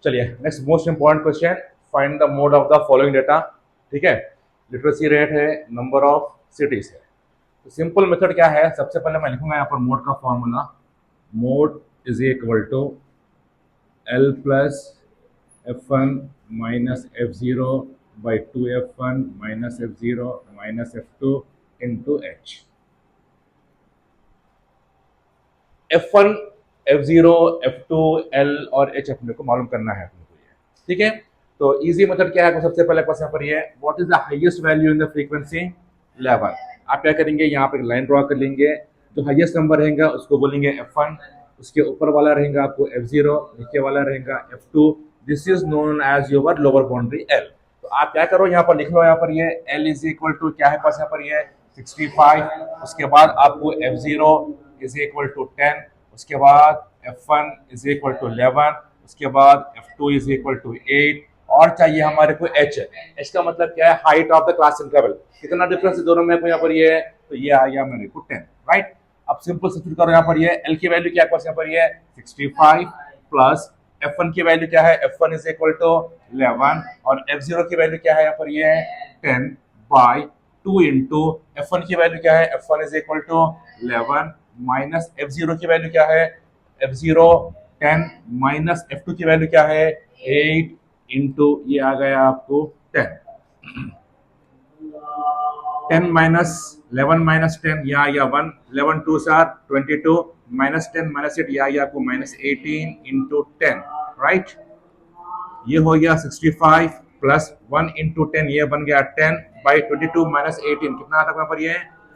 चलिए next most important question, find the mode of the following data. ठीक है, literacy rate है, number of cities है। तो सिंपल मेथड क्या है, सबसे पहले मैं लिखूंगा यहाँ पर मोड का formula. Mode is equal to L plus F1 minus F0 by 2F1 minus F0 minus F2 into H. F1, F0, F2, L और H अपने को मालूम करना है अपने को ये। ठीक है, तो इजी मेथड क्या है, सबसे पहले क्वेश्चन पर ये, what is the highest value in the frequency 11। आप क्या करेंगे, यहाँ पर लाइन ड्रॉ कर लेंगे, जो हाईएस्ट नंबर रहेगा उसको बोलेंगे F1, उसके ऊपर वाला रहेगा आपको F0, नीचे वाला रहेगा F2। This is known as your lower boundary L। तो आप क्या करो, यहाँ पर लिख लो, यहाँ पर ये L इज इक्वल टू क्या है पास, यहाँ पर ये 65। उसके बाद आपको F0 इज इक्वल टू 10, उसके बाद F1 इज इक्वल टू 11, उसके बाद F2 इज इक्वल टू 8, और चाहिए हमारे को H। H का मतलब क्या है, height of the class interval, कितना डिफरेंस है दोनों में यहाँ पर ये है, तो ये आ गया मेरे को 10, राइट। अब सिंपल सब्स्टिट्यूट करो, यहाँ पर ये L की वैल्यू क्या है, यहाँ पर ये 65 प्लस F1 की वैल्यू क्या है, F1 इज इक्वल टू 11, और F0 की वैल्यू क्या है, यहाँ पर ये है 10 बाई 2 इंटू F1 की वैल्यू क्या है, F1 is equal to 11 minus F0 की वैल्यू क्या है, F0 10 माइनस F2 की वैल्यू क्या है 8 इंटू ये आ गया आपको 10। 10 माइनस 11 माइनस 10 यहाँ आ गया 1, 11 टू सार 22 माइनस 10 माइनस 8 यहाँ आ गया आपको माइनस 18 इंटू 10, राइट। ये हो गया 65 प्लस 1 इंटू 10, ये बन गया 10 बाई 22 माइनस 18, कितना आता है यहाँ पर ये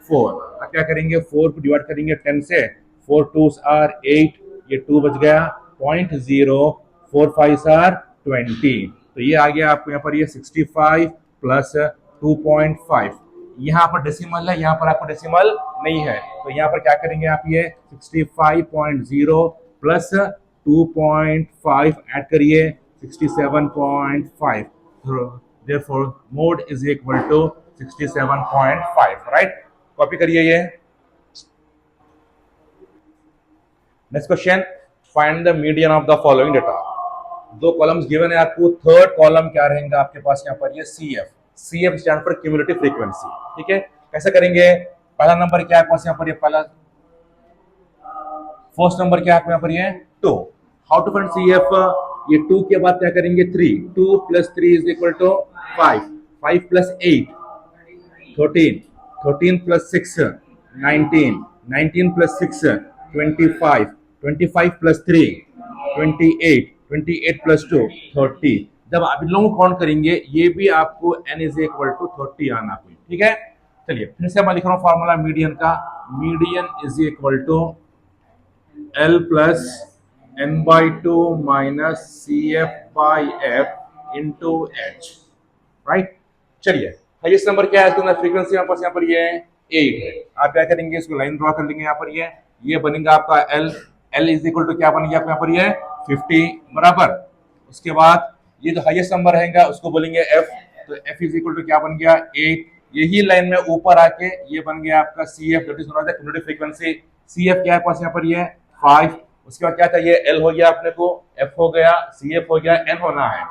4। अब क्या करेंगे, 4 को डिवाइड करेंगे 10 से, 4 2s आर 8, ये 2 बच गया 0.0, 4 5s आर 20, तो ये आ गया आपको यहाँ पर ये 65 प्लस 2.5। यहाँ पर डेसिमल है, यहाँ पर आपको डेसिमल नहीं है, तो यहाँ पर क्या करेंगे आप, ये 65.0 प्लस 2.5 ऐड करिए 67.5, therefore mode is equal to 67.5, right। Copy करिए ये। Next question, find the median of the following data. दो कॉलम्स गिवन है आपको, थर्ड कॉलम क्या रहेगा आपके पास यहाँ पर ये CF। CF stand for cumulative frequency. ठीक है, कैसे करेंगे, पहला नंबर क्या है पास यहाँ पर ये, पहला फर्स्ट नंबर क्या है यहाँ पर ये 2। हाउ टू फाइंड CF, ये 2 के बाद क्या करेंगे 3, 2 plus 3 is equal to 5, 5 plus 8 13, 13 plus 6 19, 19 plus 6 25, 25 plus 3 28, 28 plus 2 30। जब आप इन लोगों को काउंट करेंगे ये भी आपको n इज इक्वल टू 30 आना कोई। ठीक है, चलिए फिर से मैं लिख रहा हूँ फॉर्मूला मीडियन का। Median is equal to L plus n by 2 minus CF by F into H, right. चलिए हाईएस्ट नंबर क्या है, तो फ्रीक्वेंसी यहाँ पर ये 8 है। आप क्या करेंगे, इसको लाइन ड्रॉ कर लेंगे, यहाँ पर ये बनेगा आपका L। L is equal to क्या बन गया यहाँ पर ये 50, बराबर। उसके बाद ये जो हाईएस्ट नंबर रहेगा उसको बोलेंगे F, तो F इज इक्वल टू क्या बन गया 8। यही लाइन में ऊपर आके ये बन गया आपका CF, that is known as the cumulative frequency. CF क्या है पास यहाँ पर ये 5। उसके बाद क्या चाहिए, L हो गया अपने को, F हो गया, CF हो गया, N होना है।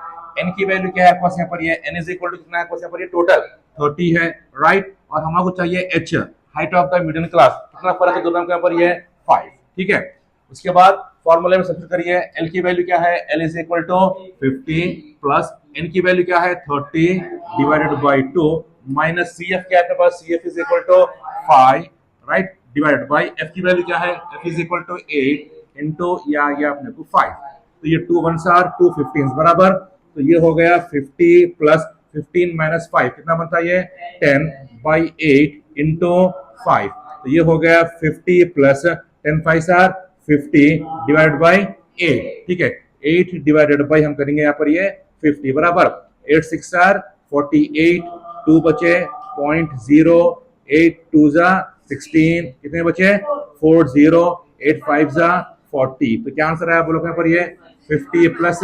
N की वैल्यू क्या है पास यहाँ पर ये, N इज इक्वल टू कितना है पास यहाँ पर ये टोटल 30 है, राइट। और हमको चाहिए H, height of the median class, कितना फर्क है दोनों के यहाँ पर ये 5। ठीक है, उसके बाद फॉर्मूले में सब्स्टिट्यूट करिए, L की वैल्यू क्या है, L is equal to 50 plus N की वैल्यू क्या है 30 डिवाइडेड बाई 2 माइनस CF क्या है पास, CF is equal to 5, right, divided by F की वैल्यू क्या है, F is equal to 8 into ये आ गया अपने को 5, तो ये 2 1s आर 2 15 बराबर। तो ये हो गया 50 प्लस 15 माइनस 5, कितना बनता है ये 10 बाई 8 इंटू 5, तो ये हो गया 50 plus 10 5s are 50 divided by 8। ठीक है, 8 डिवाइडेड बाई हम करेंगे यहाँ पर ये 50 बराबर 8 6 आर 48, 2 बचे 0.0, 8 2 जा 16, कितने बचे 40, 8 5 जा 40, तो क्या आंसर है बोलो यहाँ पर ये 50 प्लस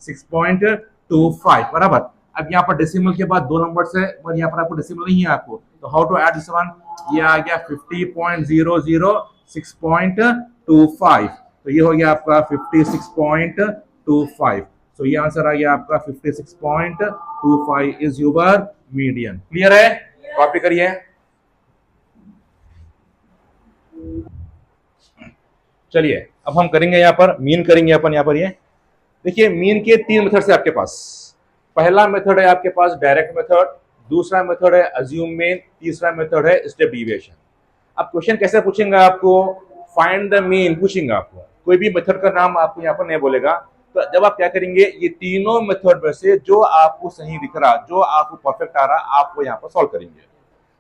6.25 बराबर। अब यहाँ पर डेसिमल के बाद 2 नंबर है, पर यहाँ पर आपको डेसिमल नहीं है आपको, तो how to add this one, ये आ गया 50.006.25, तो ये हो गया आपका 56.25। सो ये आंसर आ गया आपका 56.25 इज योर मीडियन। क्लियर है? कॉपी करिए। चलिए अब हम करेंगे यहाँ पर मीन करेंगे अपन। यहाँ पर ये देखिए मीन के तीन मेथड से आपके पास। पहला मेथड है आपके पास डायरेक्ट मेथड, दूसरा मेथड है अज्यूम मीन, तीसरा मेथड है स्टेप डिविएशन। अब क्वेश्चन कैसे पूछेंगे आपको? फाइंड द मीन पूछेंगे आपको, कोई भी मेथड का नाम आपको यहाँ पर नहीं बोलेगा। तो जब आप क्या करेंगे, ये तीनों मेथड में से जो आपको सही दिख रहा, जो आपको परफेक्ट आ रहा, आप वो यहाँ पर सॉल्व करेंगे।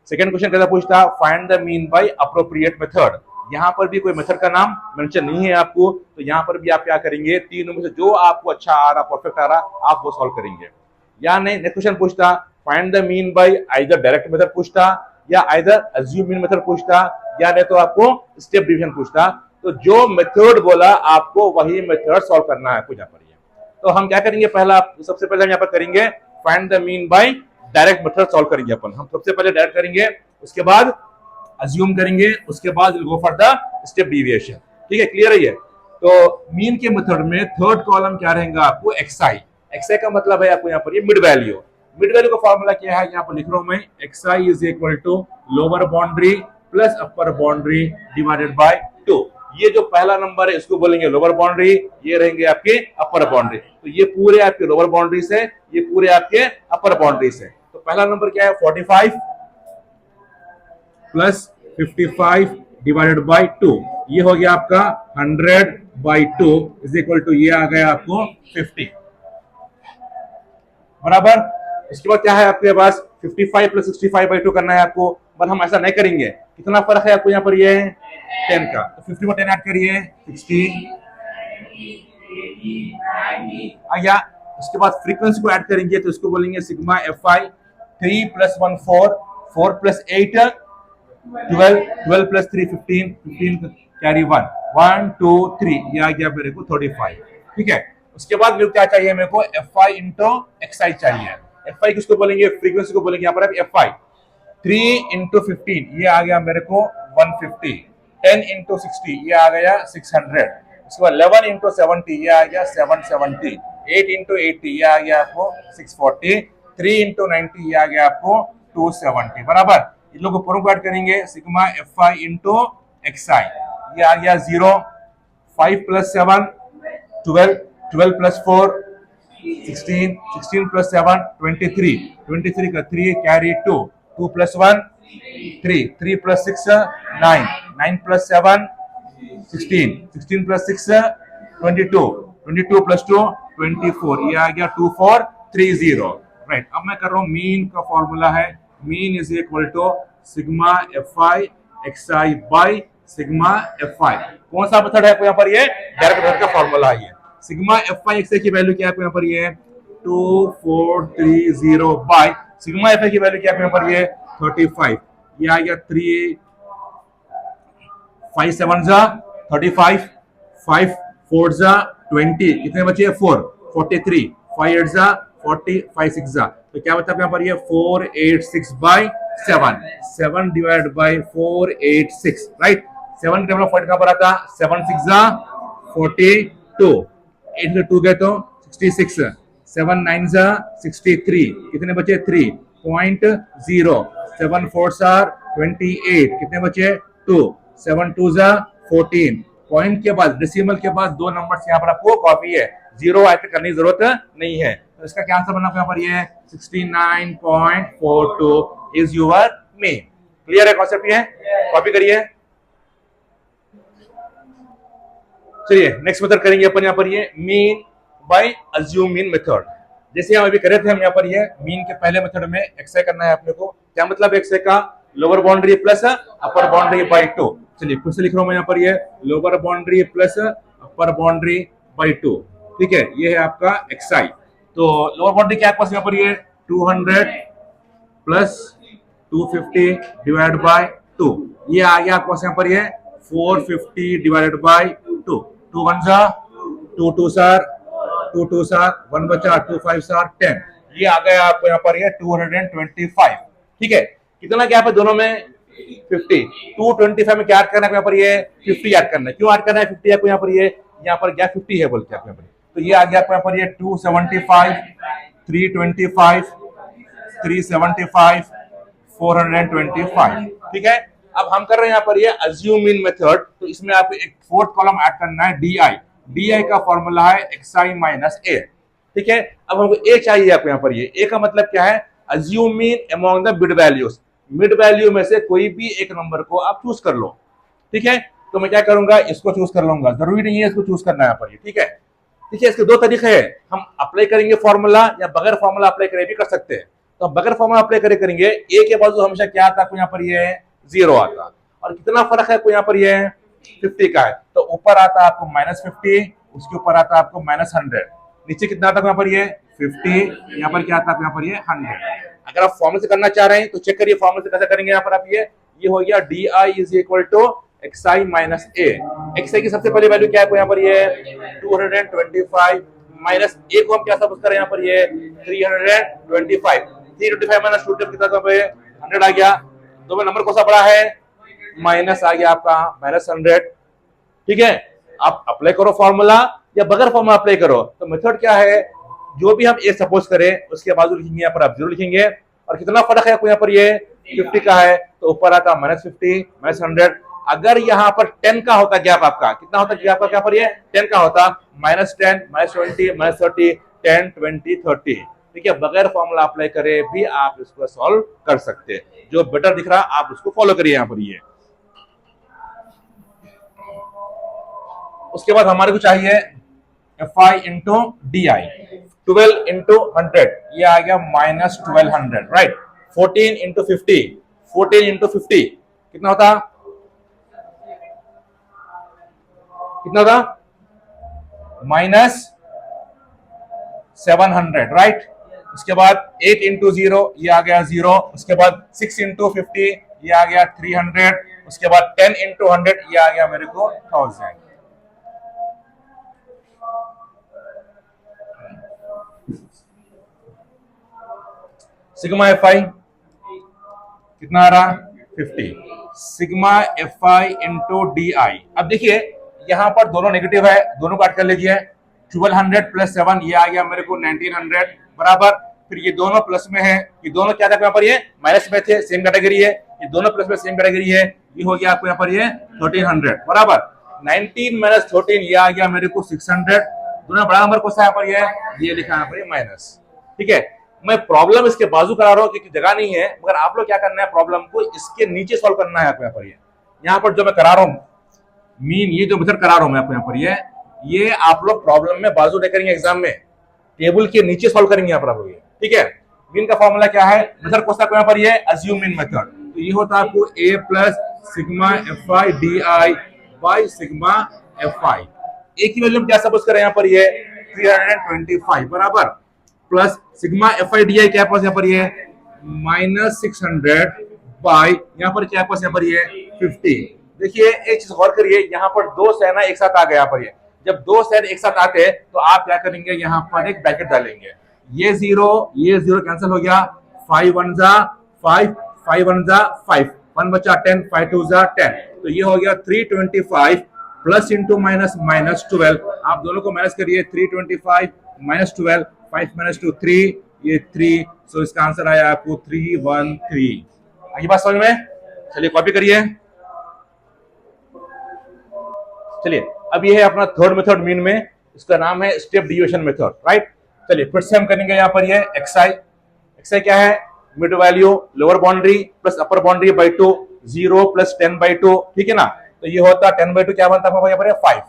सेकंड क्वेश्चन कैसा पूछता? Find the mean by appropriate method. यहाँ पर भी कोई मेथड का नाम मेंशन नहीं है आपको, तो यहाँ पर भी आप क्या करेंगे, तीनों में से जो आपको अच्छा आ रहा, परफेक्ट आ रहा, आप वो सॉल्व करेंगे। या नहीं, नेक्स्ट क्वेश्चन पूछता find the mean by either direct method पूछता, या आइदर अज्यूम मीन मेथड पूछता, या नहीं तो आपको स्टेप डिवीजन पूछता। तो जो मेथड बोला आपको वही मेथड सॉल्व करना है आपको यहाँ पर। तो हम क्या करेंगे, पहला सबसे पहले हम यहाँ पर करेंगे find the mean by direct method solve करेंगे अपन। हम सबसे पहले डायरेक्ट करेंगे, उसके बाद अज्यूम करेंगे, उसके बाद will go for the step deviation. ठीक है, क्लियर है ये? तो मीन के मेथड में थर्ड कॉलम क्या रहेगा आपको? एक्सआई। एक्सआई का मतलब है आपको यहाँ पर ये मिड वैल्यू। मिड वैल्यू का फॉर्मूला क्या है, यहाँ पर लिख रहा हूं मैं, X I is equal to lower boundary plus upper boundary divided by 2। ये जो पहला नंबर है इसको बोलेंगे लोअर बाउंड्री, ये रहेंगे आपके अपर बाउंड्री। तो ये पूरे आपके लोअर बाउंड्री से, ये पूरे आपके अपर बाउंड्री से। तो पहला नंबर क्या है? 45 प्लस 55 डिवाइडेड बाय 2, ये हो गया आपका 100 बाय 2 इज इक्वल टू, ये आ गया आपको 50 बराबर। इसके बाद क्या है आपके पास? 55 प्लस 65 बाय 2 करना है आपको, पर हम ऐसा नहीं करेंगे। कितना फर्क है आपको यहाँ पर? ये 10 का। तो 50 में 10 ऐड करिए, 60 आ गया। उसके बाद फ्रीक्वेंसी को ऐड करेंगे, तो इसको बोलेंगे sigma fi। 3 plus 1 4, 4 plus 8 12, 12 plus 3 15, 15 carry 1, 1 2 3, ये आ गया मेरे को 35। ठीक है, उसके बाद मेरे को क्या चाहिए? मेरे को fi इंटू xi चाहिए। fi किसको बोलेंगे? फ्रीक्वेंसी को बोलेंगे यहाँ पर fi। 3 इंटू 15, ये आ गया मेरे को 150। 10 इंटू 60, ये आ गया 600। उसके बाद 11 इंटू 70, ये आ गया 770। 8 इंटू 80, ये आ गया आपको 640। 3 इंटू 90, ये आ गया आपको 270 बराबर। इन लोगों को प्रूफ ऐड करेंगे, सिग्मा fi इंटू xi, ये आ गया 0। 5 प्लस 7 12, 12 प्लस 4 16, 16 प्लस 7 23, 23 का 3 carry 2, 2 plus 1 3, 3 plus 6 9, 9 plus 7 16, 16 plus 6 22, 22 plus 2 24, ये आ गया 2430। राइट, अब मैं कर रहा हूं मीन का फॉर्मूला है, mean is equal to sigma fi xi by sigma fi। कौन सा मेथड है आपको यहाँ पर? ये डायरेक्ट मेथड का फॉर्मूला है। ये सिग्मा fi xi की वैल्यू क्या है आपको यहाँ पर? ये 2430 बाय सिग्मा fi की वैल्यू क्या है यहाँ पर? ये 35, ये आ गया 3 5 7 जा 35, 5 4 जा 20, कितने बचे? 4 43, 5 8 जा 40, 5 6 जा, तो क्या बचा यहाँ पर? ये 486 बाय 7, 7 डिवाइड बाय 486। राइट, 7 के 40 कहां पर आता? 7 6 जा 42, 8 से 2 गए तो 66, 7 9 जा 63, कितने बचे? 3.0, 7 4 आर 28, कितने बचे? 2, 7 2 जा 14। पॉइंट के बाद, डेसिमल के बाद दो नंबर यहाँ पर आपको कॉपी है, जीरो ऐड करने की जरूरत नहीं है। तो इसका क्या आंसर बना यहाँ पर? ये 69.42 इज योर मीन। क्लियर है कॉन्सेप्ट? ये कॉपी करिए। चलिए नेक्स्ट मेथड करेंगे अपन यहाँ पर, ये mean by assume mean method. जैसे हम अभी करे थे, हम यहाँ पर ये मीन के पहले मेथड में एक्सआई करना है अपने को। क्या मतलब एक्सआई का? Lower boundary plus upper boundary by 2। चलिए फिर से लिख रहा हूं मैं यहाँ पर, ये lower boundary plus upper boundary by 2। ठीक है, ये है आपका एक्सआई। तो लोअर बाउंड्री क्या है पास यहाँ पर? ये 200 प्लस 250 डिवाइड बाय 2, ये आ गया आपके पास यहाँ पर? ये 450 डिवाइडेड बाय 2। 2 1 जा 2 2 सार 2 2 सार 1 बचा 2 5 सार 10, ये आ गया आपको यहाँ पर? ये 225। ठीक है, कितना गैप है दोनों में? 50। 225 में क्या ऐड करना है यहाँ पर? ये 50 ऐड करना है। क्यों ऐड करना है 50 आपको यहाँ पर? ये यहाँ पर गैप 50 है बोल के आपको यहाँ पर, तो ये आ गया आपको यहाँ पर ये 275, 325, 375, 425। ठीक है, अब हम कर रहे हैं यहाँ पर ये अज्यूम मीन मेथड, तो इसमें आपको एक फोर्थ कॉलम ऐड करना है डी आई। डी आई का फॉर्मूला है xi माइनस ए। ठीक है, अब हमको ए चाहिए आपको यहाँ पर ये ए का मतलब क्या है, assume mean among the mid values, mid value में से कोई भी एक नंबर को आप चूज कर लो। ठीक है, तो मैं क्या करूंगा, इसको चूज कर लूंगा, जरूरी नहीं है इसको चूज करना है यहाँ पर ये। ठीक है, ठीक है, इसके दो तरीके हैं, हम अप्लाई करेंगे फॉर्मूला या बगैर फॉर्मूला अप्लाई करे भी कर सकते हैं। तो हम बगैर फॉर्मूला अप्लाई करेंगे, ए के बाजू हमेशा क्या आता है यहाँ पर ये 0 आता, और कितना फर्क है यहाँ पर ये 50 का है, तो ऊपर आता है आपको -50, उसके ऊपर आता है आपको -100, नीचे कितना आता है यहाँ पर ये 50, यहाँ पर क्या आता है यहाँ पर ये 100। अगर आप फॉर्मूले से करना चाह रहे हैं तो चेक करिए फॉर्मूले से कैसे करेंगे। यहाँ पर आप ये हो गया D I is equal to xi minus A. xi की सबसे पहली वैल्यू क्या है यहाँ पर ये 225 माइनस ए को हम क्या सपोज कर रहे हैं यहाँ पर ये 325, 325 माइनस 2 कितना 100 आ गया, दो में नंबर कौन सा बड़ा है, माइनस आ गया आपका -100। ठीक है, आप अप्लाई करो फॉर्मूला या बगैर फॉर्मूला अप्लाई करो, तो मेथड क्या है, जो भी हम ए सपोज करें उसके बाजू लिखेंगे यहाँ पर आप 0 लिखेंगे, और कितना फर्क है यहाँ पर ये 50 का है, तो ऊपर आता -50 -100। अगर यहाँ पर 10 का होता गैप आपका, कितना होता गैप आपका यहाँ पर ये 10 का होता, -10 -20 -30 10 20 30। ठीक है, बगैर फॉर्मूला अप्लाई करे भी आप इसको सॉल्व कर सकते हैं, जो बेटर दिख रहा आप उसको फॉलो करिए यहाँ पर ये। उसके बाद हमारे को चाहिए fi into D I, 12 into 100, ये आ गया -1200, राइट। 14 इंटू 50, 14 इंटू 50 कितना होता, कितना था -700, राइट। उसके बाद 8 इंटू 0, ये आ गया 0। उसके बाद 6 इंटू 50, ये आ गया 300। उसके बाद 10 इंटू 100, ये आ गया मेरे को 1000। सिग्मा fi कितना आ रहा 50, sigma fi into D I. अब देखिए यहाँ पर दोनों नेगेटिव है, दोनों काट कर लीजिए, 1200 प्लस 7, ये आ गया मेरे को 1900 बराबर। फिर ये दोनों प्लस में है, ये दोनों क्या था यहाँ पर ये माइनस में थे, सेम कैटेगरी है, ये दोनों प्लस में सेम कैटेगरी है, ये हो गया आपको यहाँ पर ये 1300 बराबर। 19 माइनस 13, ये आ गया मेरे को 600। दोनों बड़ा नंबर कौन सा यहाँ पर ये लिखा यहाँ पर ये माइनस। ठीक है, मैं प्रॉब्लम इसके बाजू करा रहा हूँ क्योंकि जगह नहीं है, मगर आप लोग क्या करना है, प्रॉब्लम को इसके नीचे सॉल्व करना है आपको यहाँ पर ये। यहाँ पर जो मैं करा रहा हूँ मीन, ये जो मेथड करा रहा हूँ मैं आपको यहाँ पर ये आप लोग प्रॉब्लम में बाजू दे करेंगे, एग्जाम में टेबल के नीचे सॉल्व करेंगे यहाँ पर आप लोग ये। ठीक है, मीन का फॉर्मूला क्या है, मेथड कौन सा यहाँ पर ये अज्यूम मीन मेथड, तो ये होता है आपको a plus sigma fi D I by sigma fi। एक ही वैल्यू क्या सपोज करें यहाँ पर ये 325 बराबर, plus sigma fi D I क्या पास यहाँ पर ये -600 बाई यहाँ पर क्या पास यहाँ पर ये 50। देखिए एक चीज गौर करिए, यहाँ पर दो सेना एक साथ आ गए, यहाँ पर ये जब दो सेन एक साथ आते हैं तो आप क्या करेंगे, यहाँ पर एक ब्रैकेट डालेंगे, ये 0 कैंसिल हो गया, 5 1 जा 5, 5 1 जा 5, 1 बचा 10, 5 2 जा 10, तो ये हो गया 325 प्लस इंटू माइनस -12। आप दोनों को माइनस करिए, 325 -12, 5 -2 3, ये 3, सो इसका आंसर आया आपको 313। आगे बात समझ में, चलिए कॉपी करिए। चलिए अब ये है अपना थर्ड मेथड मीन में, इसका नाम है स्टेप डिविएशन मेथड, राइट। चलिए फिर से हम करेंगे यहाँ पर ये xi क्या है, mid value lower boundary plus upper boundary by 2, 0 plus 10/2, ठीक है ना। तो ये होता 10/2 क्या बनता है यहाँ पर 5।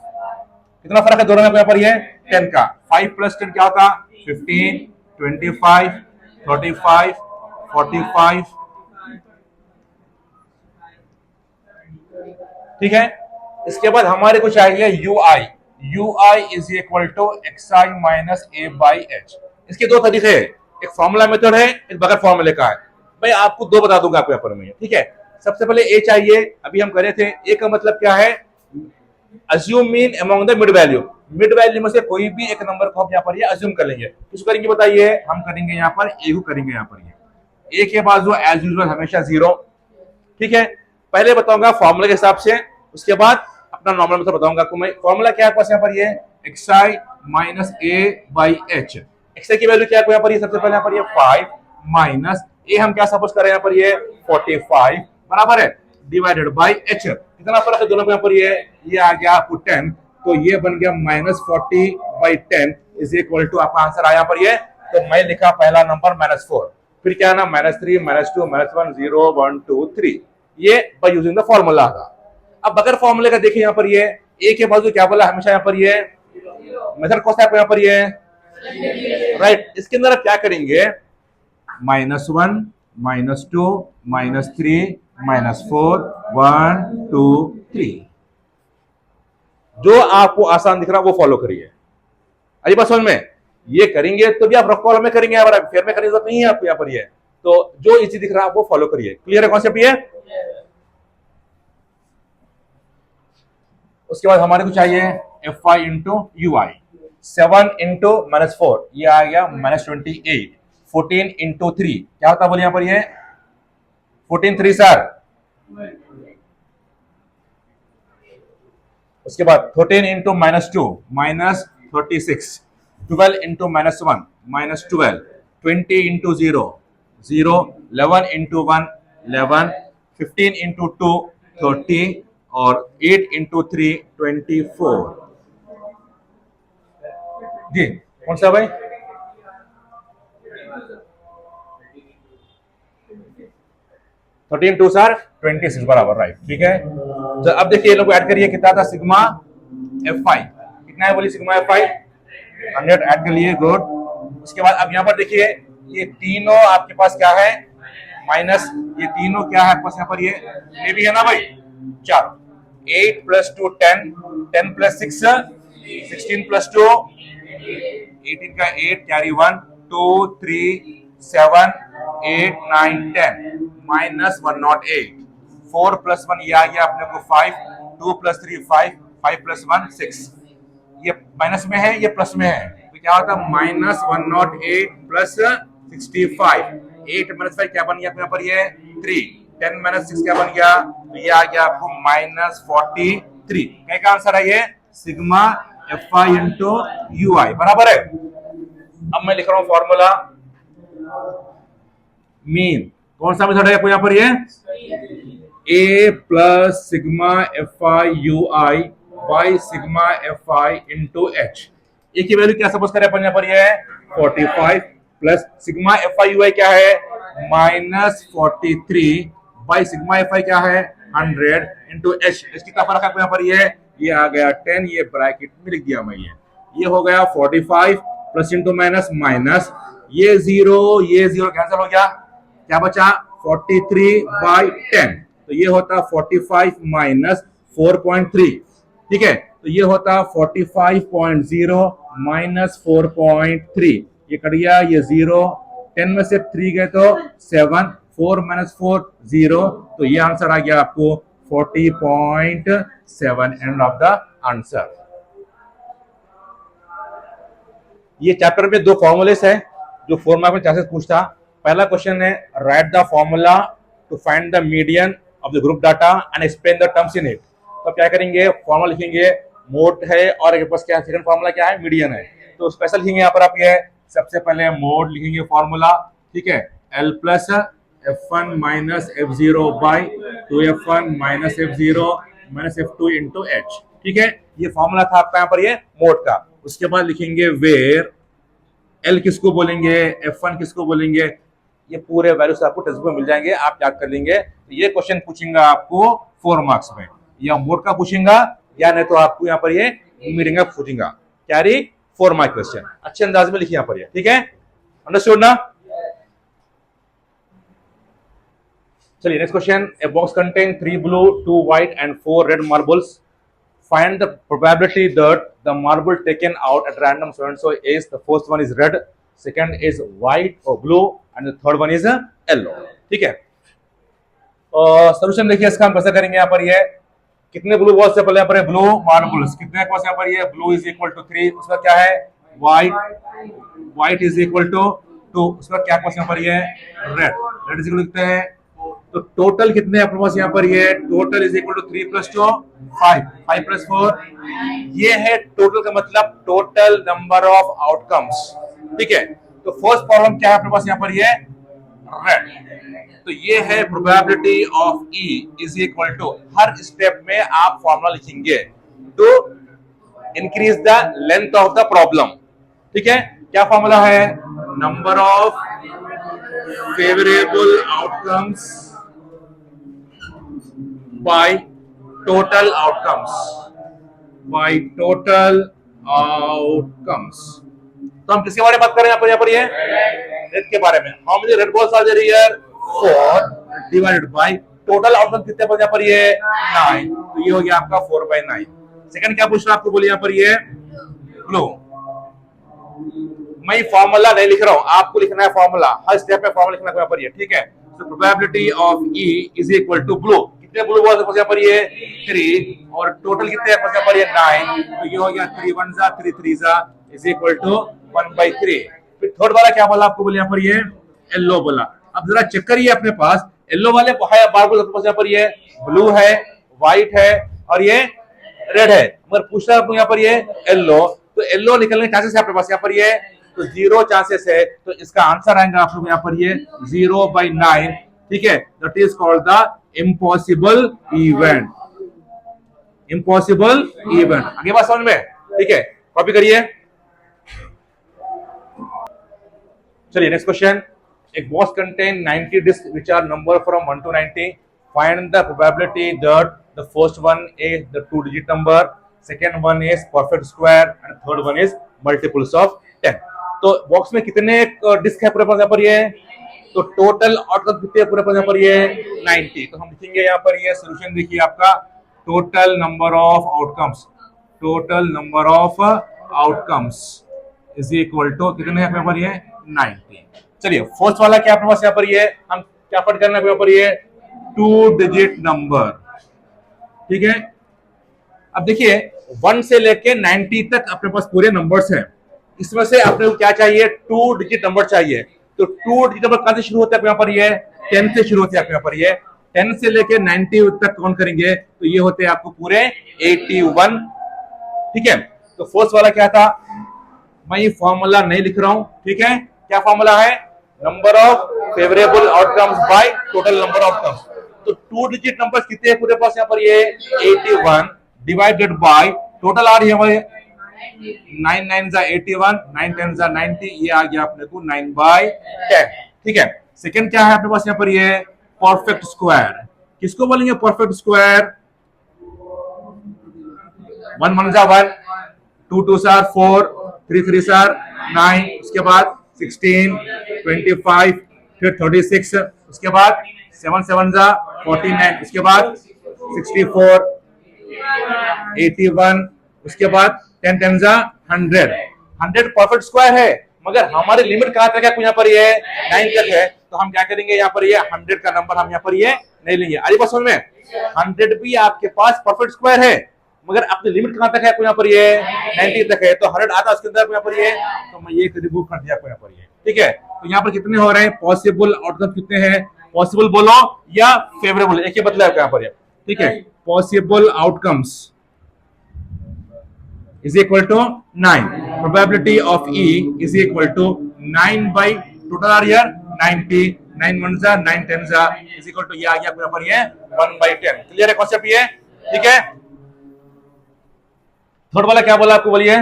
कितना फर्क है दोनों में यहाँ पर ये 10 का, 5 प्लस 10 क्या होता 15, 25, 35, 45। ठीक है, इसके बाद हमारे को चाहिए ui is equal to xi minus a by h। इसके दो तरीके हैं, एक फॉर्मूला मेथड है, एक बगैर फॉर्मूले का है। मैं आपको दो बता दूंगा आपको यहाँ पर में, ठीक है। सबसे पहले a चाहिए, अभी हम करे थे, a का मतलब क्या है, assume mean among the mid value, mid value में से कोई भी एक नंबर को हम यहाँ पर ये अज्यूम कर लेंगे। किसको करेंगे बताइए, हम करेंगे यहाँ पर a को करेंगे यहाँ पर ये a के बाजू एज यूजुअल हमेशा 0, ठीक है। पहले बताऊंगा फॉर्मूले के हिसाब से, उसके बाद अपना नॉर्मल मेथड बताऊंगा आपको मैं। फॉर्मूला क्या है पास यहाँ पर ये xi minus A by H. X की वैल्यू क्या है यहाँ पर, ये सबसे पहले यहाँ पर ये 5 माइनस ए हम क्या सपोज कर रहे हैं यहाँ पर ये 45 बराबर है डिवाइडेड बाई एच। कितना फर्क है दोनों में, यहाँ पर ये आ गया आपको 10, तो ये बन गया -40/10 इज इक्वल टू आपका आंसर आया पर ये। तो मैं लिखा पहला नंबर -4, फिर क्या ना -3 -2 -1 0 1 2 3, ये बाय यूजिंग द फॉर्मूला था। अब बगैर फॉर्मूले का देखिए यहाँ पर ये ए के बाजू क्या बोला हमेशा यहाँ पर ये मेथड कौन सा है यहाँ पर ये राइट। इसके अंदर आप क्या करेंगे, -1 -2 -3 -4 1 2 3, जो आपको आसान दिख रहा है वो फॉलो करिए। अजी बात समझ में, ये करेंगे तो भी आप रफ कॉलम में करेंगे, यहाँ पर फेयर में करने की जरूरत नहीं है आपको यहाँ पर ये, तो जो इजी दिख रहा है वो फॉलो करिए। क्लियर है कॉन्सेप्ट ये? उसके बाद हमारे को चाहिए Fy इंटू UI, 7 इंटू -4 ये आ गया -28, 14 इंटू 3 क्या होता है बोलिए यहाँ पर ये 14 3 सर। उसके बाद 13 into -2 -36, 12 into -1 -12, 20 into 0 0, 11 into 1 11, 15 into 2 30 और 8 इंटू 3 24। जी कौन सा भाई? टू सर 26 बराबर राइट, ठीक है। तो अब देखिए ये लोग ऐड करिए, कितना था सिग्मा Fy, कितना है बोलिए सिग्मा Fy 100 ऐड कर लिए, गुड। उसके बाद अब यहाँ पर देखिए ये तीनों आपके पास क्या है माइनस, ये तीनों क्या है आपके पास यहाँ पर ये भी है ना भाई, 4, 8 + 2 10, 10 + 6 16 + 2 18 का 8 कैरी 1 2 3 7 8 9 10 -108, 4 + 1 ये आ गया अपने को 5, 2 + 3 5, 5 + 1 6, ये माइनस में है ये प्लस में है, तो क्या होता है -108 + 65, 8 - 5 क्या बन गया यहाँ पर ये 3, 10 - 6 क्या बन गया, तो ये आ गया आपको -43। क्या का आंसर है ये सिग्मा Fy इंटू UI बराबर है। अब मैं लिख रहा हूं फॉर्मूला मीन, कौन सा मेथड है आपको यहाँ पर ये A plus sigma Fy UI by sigma Fy into H। ए की वैल्यू क्या सपोज करें अपन यहाँ पर ये 45 प्लस सिग्मा Fy UI क्या है -43 बाई सिग्मा Fy क्या है 100 इंटू H। एच कितना फर्क है यहाँ पर ये आ गया 10, ये ब्रैकेट में लिख दिया मैं, ये हो गया 45 प्लस इंटू माइनस माइनस, ये 0 कैंसिल हो गया, क्या बचा 43/10, तो ये होता 45 माइनस 4.3, ठीक है, तो ये होता 45.0 माइनस 4.3, ये कट गया, ये 0 10 में से 3 गए तो 7, 4 - 4 0, तो ये आंसर आ गया आपको 40.7, एंड ऑफ द आंसर। ये चैप्टर में 2 फॉर्मूलेस है जो 4 मार्क में चांसेस पूछता। पहला क्वेश्चन है write the formula to find the median of the group data and explain the terms in it. तो क्या करेंगे, फॉर्मूला लिखेंगे, मोड है और एक पास क्या है सेकंड फॉर्मूला क्या है मीडियन है, तो स्पेशल लिखेंगे यहाँ पर आप ये सबसे पहले मोड लिखेंगे फॉर्मूला, ठीक है, L plus F1 minus F0 by 2F1 minus F0 minus F2 into H, ठीक है, ये फॉर्मूला था आपका यहाँ पर ये मोड का। उसके बाद लिखेंगे वेयर L किसको बोलेंगे, F1 किसको बोलेंगे, ये पूरे वैल्यूज आपको टेक्स्ट बुक में मिल जाएंगे, आप याद कर लेंगे। ये क्वेश्चन पूछेगा आपको 4 मार्क्स में, या मोड का पूछेगा या नहीं तो आपको यहाँ पर ये मीडियन का पूछेगा, कैरी 4 मार्क क्वेश्चन, अच्छे अंदाज में लिखिए यहाँ पर ये, ठीक है, अंडरस्टूड ना। चलिए next question, a box contain 3 blue 2 white and 4 red marbles, find the probability that the marble taken out at random so and so is, the first one is red, second is white or blue and the third one is yellow, ठीक है। Solution देखिए इसका हम कैसे करेंगे, यहाँ पर ये कितने ब्लू बॉल्स है, पहले यहाँ पर ब्लू मार्बल्स कितने पास, यहाँ पर ये ब्लू इज इक्वल टू 3, उसका क्या है व्हाइट इज इक्वल टू 2, उसका क्या पास यहाँ पर ये रेड इज इक्वल कितने हैं तो टोटल कितने अपने पास यहाँ पर ये total is equal to 3 plus 2 5 5 plus 4 ये है टोटल का मतलब टोटल नंबर ऑफ आउटकम्स। ठीक है, तो फर्स्ट प्रॉब्लम क्या है अपने पास यहाँ पर ये रेड। तो ये है probability of E is equal to हर स्टेप में आप फॉर्मूला लिखेंगे तो increase the length of the problem. ठीक है, क्या फॉर्मूला है? Number of favourable outcomes by total outcomes by total outcomes. तो हम किसके बारे में बात कर रहे हैं यहाँ पर ये रेड के बारे में। How many red balls are there here? 4 divided by total outcome कितने पर यहाँ पर ये 9, तो ये हो गया आपका 4/9। सेकंड क्या पूछ रहा है आपको, बोलिए यहाँ पर ये ब्लू। मैं फॉर्मूला नहीं लिख रहा हूं, आपको लिखना है फॉर्मूला, हर स्टेप में फॉर्मूला लिखना है यहाँ पर ये। ठीक है, तो probability of E is equal to blue, कितने ब्लू बॉल्स यहाँ पर ये 3 और टोटल कितने यहाँ पर ये 9, तो ये हो गया 3 1 जा 3 3 जा इज इक्वल टू 1/3। फिर थर्ड वाला क्या बोला आपको, बोले यहाँ पर ये येलो बोला। अब जरा चेक करिए अपने पास येलो वाले यहाँ पर ये ब्लू है, व्हाइट है और ये रेड है, मगर पूछ रहा है यहाँ पर ये येलो, तो येलो निकलने के चांसेस है आपके पास यहाँ पर ये तो 0 चांसेस है, तो इसका आंसर आएगा आप लोग यहाँ पर ये 0/9। ठीक है, that is called the impossible event. Impossible event, आगे बात समझ में? ठीक है, कॉपी करिए। चलिए नेक्स्ट क्वेश्चन। एक box contain 90 disc which are number from 1 to 90. Find the probability that the first one is the 2-digit number, second one is perfect square and third one is multiples of 10. तो box में कितने disc है पूरे पास यहाँ पर ये, तो total outcome कितने पूरे पास यहाँ पर ये 90। तो हम लिखेंगे यहाँ पर ये सोल्यूशन देखिए आपका total number of outcomes, total number of outcomes is equal to कितने यहाँ पर ये 90। चलिए फर्स्ट वाला क्या अपने पास यहाँ पर ये हम क्या पढ़ करना है यहाँ पर ये 2 डिजिट नंबर। ठीक है, अब देखिए 1 से लेके 90 तक अपने पास पूरे नंबर्स हैं, इसमें से अपने को क्या चाहिए 2 डिजिट नंबर चाहिए। तो 2 डिजिट नंबर कहां से शुरू होते हैं यहाँ पर ये 10 से शुरू होते हैं यहाँ पर ये 10 से लेके 90 तक काउंट करेंगे तो ये होते हैं आपको पूरे 81। ठीक है, तो फर्स्ट वाला क्या था, मैं ये फॉर्मूला नहीं लिख रहा हूं। ठीक है, क्या फॉर्मूला है? Number of favourable outcomes by total number of outcomes. तो 2 डिजिट नंबर्स कितने हैं पूरे पास यहाँ पर ये 81 डिवाइडेड बाय टोटल आ रही है हमारे 9 9 जा 81 9 10 जा 90, ये आ गया अपने को 9/10। ठीक है, सेकंड क्या है अपने पास यहाँ पर ये परफेक्ट स्क्वायर। किसको बोलेंगे परफेक्ट स्क्वायर? 1 1 जा 1, 2 2 जा 4, 3 3 जा 9, उसके बाद 16 25 फिर 36, उसके बाद 7 7 जा 49, उसके बाद 64 81, उसके बाद 10 10 जा 100। 100 परफेक्ट स्क्वायर है, मगर हमारी लिमिट कहां तक है? यहाँ पर ये 9 तक है, तो हम क्या करेंगे यहाँ पर ये 100 का नंबर हम यहाँ पर ये नहीं लेंगे। अरे बात समझ में? 100 भी आपके पास परफेक्ट स्क्वायर है, मगर अपनी लिमिट कहां तक है? यहाँ पर ये 90 तक है, तो 100 आता उसके अंदर यहाँ पर ये, तो मैं ये रिमूव कर दिया यहाँ पर ये। ठीक है, तो यहाँ पर कितने हो रहे हैं पॉसिबल आउटकम कितने हैं? पॉसिबल बोलो या फेवरेबल, एक ही बदला है यहाँ पर ये। ठीक है, possible outcomes is equal to 9. Probability of E is equal to 9 by total are here 90, 9 1 जा 9 10 जा is equal to ये आ गया यहाँ पर ये 1/10। क्लियर है कॉन्सेप्ट ये? ठीक है, थर्ड वाला क्या बोला आपको, बोलिए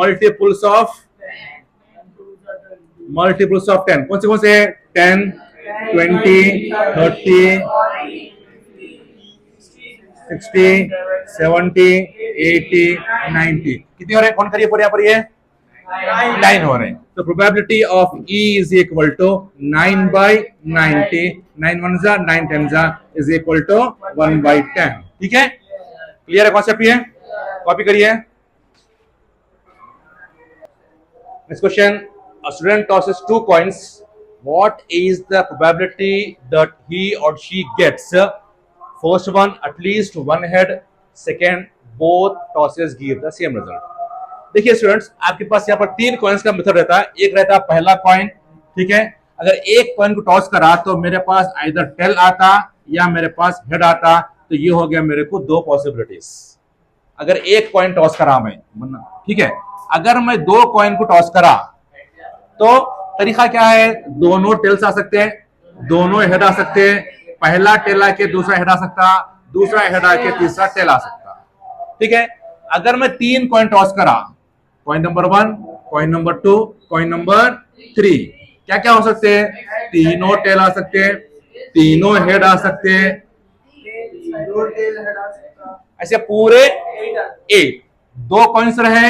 मल्टीपल्स ऑफ 10। कौन से है? 10 20 30 60 70 80 90, कितने हो रहे हैं? कौन करिए पर यहाँ पर ये 9 हो रहे हैं। तो probability of E is equal to 9/90, 9 1 जा 9 10 जा इज इक्वल टू 1/10। ठीक है, क्लियर है कॉन्सेप्ट ये? कॉपी करिए। Next question, a student tosses 2 coins. What is the probability that he or she gets first one at least one head, second both tosses give the same result? देखिए students, आपके पास यहाँ पर 3 coins का method रहता है। एक रहता है पहला कॉइन, ठीक है, अगर एक कॉइन को टॉस करा तो मेरे पास आइदर टेल आता या मेरे पास हेड आता, तो ये हो गया मेरे को दो पॉसिबिलिटीज। अगर एक कॉइन टॉस करा मैं, ठीक है, अगर मैं दो कॉइन को टॉस करा तो तरीका क्या है, दोनों टेल्स आ सकते हैं, दोनों हेड आ सकते हैं, पहला टेल आके दूसरा हेड आ सकता, दूसरा हेड आके तीसरा टेल आ सकता, ठीक है। अगर मैं तीन कॉइन टॉस करा, coin number 1, coin number 2, coin number 3, क्या क्या हो सकते हैं, तीनों टेल आ सकते हैं, तीनों हेड आ सकते हैं, ऐसे पूरे 8। दो कॉइन्स रहे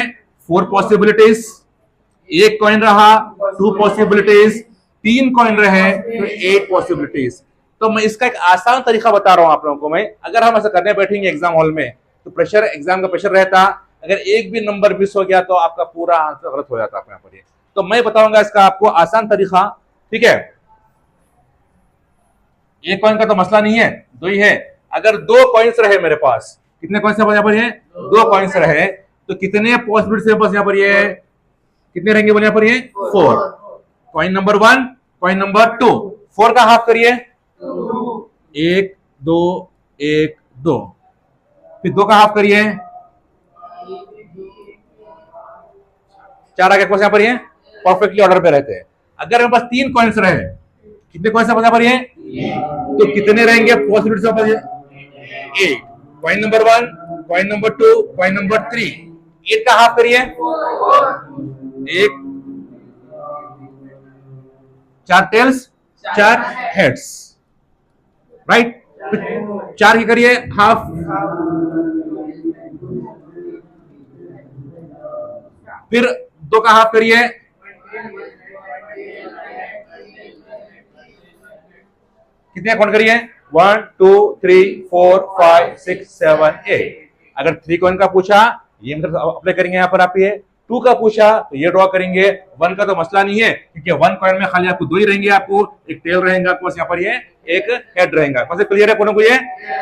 4 पॉसिबिलिटीज, एक कॉइन रहा 2 पॉसिबिलिटीज, तीन कॉइन रहे तो 8 पॉसिबिलिटीज। तो मैं इसका एक आसान तरीका बता रहा हूं आप लोगों को मैं। अगर हम ऐसा करने बैठेंगे एग्जाम हॉल में तो प्रेशर, एग्जाम का प्रेशर रहता, अगर एक भी नंबर मिस हो गया तो आपका पूरा आंसर गलत हो जाता यहाँ पर। तो मैं बताऊंगा इसका आपको आसान तरीका, ठीक है। एक कॉइन का तो मसला नहीं है, दो ही है। अगर दो कॉइन्स रहे मेरे पास, कितने कॉइन्स यहाँ पर है, दो कॉइन्स रहे, तो कितने पॉसिबिलिटी बस यहाँ पर ये कितने रहेंगे बोले यहाँ पर ये 4। कॉइन नंबर 1, कॉइन नंबर 2, 4 का हाफ करिए, 1 2 1 2, फिर 2 का हाफ करिए, 4 आगे कौन यहाँ पर ये परफेक्टली ऑर्डर पे रहते हैं। अगर मेरे पास तीन कॉइन्स रहे, कितने कॉइन्स यहाँ पर ये, तो कितने रहेंगे possibility, 8। Coin number 1, coin number 2, coin number 3, 8 का हाफ करिए, 1, 4 टेल्स 4 हेड्स, राइट। 4 की करिए हाफ, फिर 2 का हाफ करिए, कितने काउंट करिए, 1 2 3 4 5 6 7 8। अगर 3 कॉइन का पूछा ये मतलब अप्लाई करेंगे यहाँ पर आप, ये 2 का पूछा तो ये ड्रॉ करेंगे, 1 का तो मसला नहीं है क्योंकि 1 कॉइन में खाली आपको 2 ही रहेंगे, आपको एक टेल रहेगा आपको यहाँ पर, ये एक हेड रहेगा। कौन से क्लियर है कोनो को ये,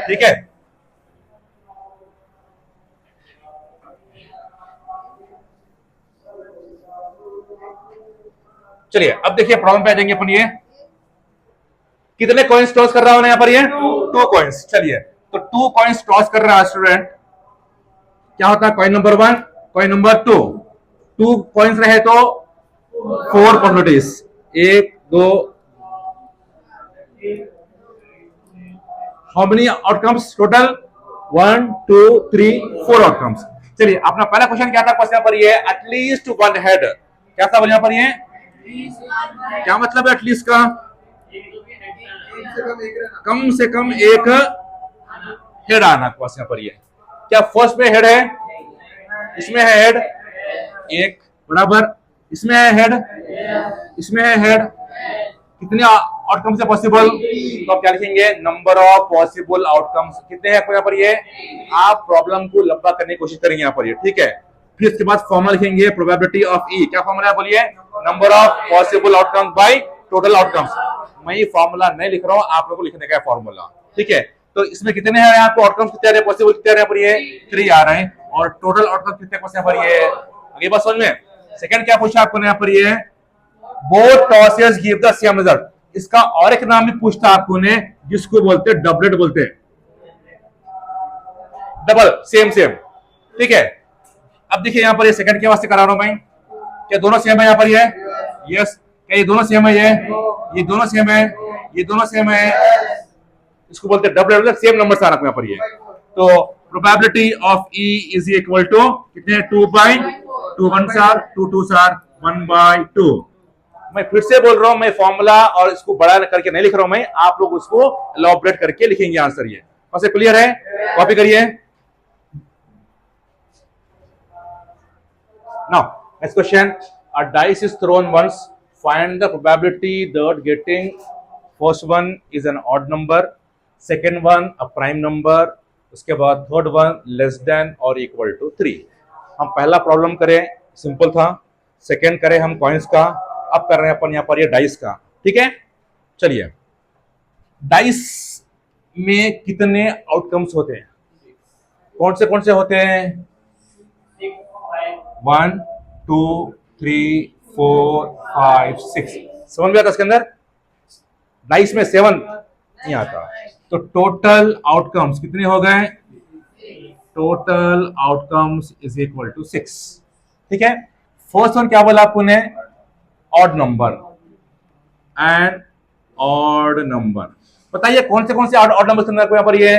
ठीक है। चलिए अब देखिए प्रॉब्लम पे आ जाएंगे अपन। ये कितने कॉइन्स टॉस कर रहा हूं यहाँ पर, ये 2 कॉइन्स। चलिए तो 2 कॉइन्स टॉस कर रहा है स्टूडेंट, क्या होता है, coin number 1, coin number 2, 2 coins रहे तो 4 possibilities, 1 2, how many outcomes total, 1 2 3 4 outcomes. चलिए अपना पहला क्वेश्चन क्या था यहाँ पर, ये एटलीस्ट 1 हेड, क्या था यहाँ पर, ये क्या मतलब है एटलीस्ट का, कम से कम एक हेड आना यहाँ पर। ये क्या फर्स्ट में हेड है, इसमें है हेड 1 बराबर, इसमें है हेड, इसमें है हेड, कितने आउटकम्स है पॉसिबल, तो आप क्या लिखेंगे, नंबर ऑफ पॉसिबल आउटकम्स कितने हैं यहाँ पर। ये आप प्रॉब्लम को लंबा करने की कोशिश करेंगे यहाँ पर, ये ठीक है। फिर इसके बाद फॉर्मूला लिखेंगे प्रोबेबिलिटी ऑफ ई, क्या फॉर्मूला है बोलिए, number of possible outcomes by total outcomes. मैं ये फॉर्मूला नहीं लिख रहा हूं, आप लोगों को लिखने का फॉर्मूला, ठीक है। तो इसमें कितने हैं आपको आउटकम्स, कितने आ रहे हैं पॉसिबल, कितने आ रहे हैं पर, ये 3 आ रहे हैं, और टोटल आउटकम कितने यहाँ पर, ये आगे बात समझ में। सेकंड क्या पूछा आपको यहाँ पर, ये both tosses give the same result, इसका और एक नाम भी पूछता आपको ने, जिसको बोलते हैं डबलेट बोलते हैं, डबल सेम सेम, ठीक है। अब देखिए यहाँ पर ये सेकंड के वास्ते करा रहा हूं मैं, क्या दोनों सेम है यहाँ पर, ये यस, क्या ये दोनों सेम है, ये दोनों सेम है, ये दोनों सेम है, इसको बोलते हैं डबल, सेम नंबर आ रहा है यहाँ पर। ये तो probability of E is equal to कितने, 2 बाई 2 1 सार 2 2 सार 1 बाई 2। मैं फिर से बोल रहा हूं, मैं फॉर्मूला और इसको बड़ा करके नहीं लिख रहा हूं मैं, आप लोग उसको एलॉबरेट करके लिखेंगे आंसर। ये कैसे क्लियर है, कॉपी करिए। Now, next question. A dice is thrown once. Find the probability that getting first one is an odd number, second one a prime number, उसके बाद third one less than or equal to 3. हम पहला problem करें, simple था। Second करें हम coins का, अब कर रहे हैं अपन यहाँ पर ये डाइस का, ठीक है। चलिए, डाइस में कितने आउटकम्स होते हैं, कौन से होते हैं, 1 2 3 4 5 6, समझ में आता इसके अंदर। डाइस में 7 नहीं आता। तो टोटल आउटकम्स कितने हो गए? Total outcomes is equal to 6। ठीक है, फर्स्ट वन क्या बोला आपको ने? Odd number and odd number. बताइए कौन से ऑड नंबर यहाँ पर? ये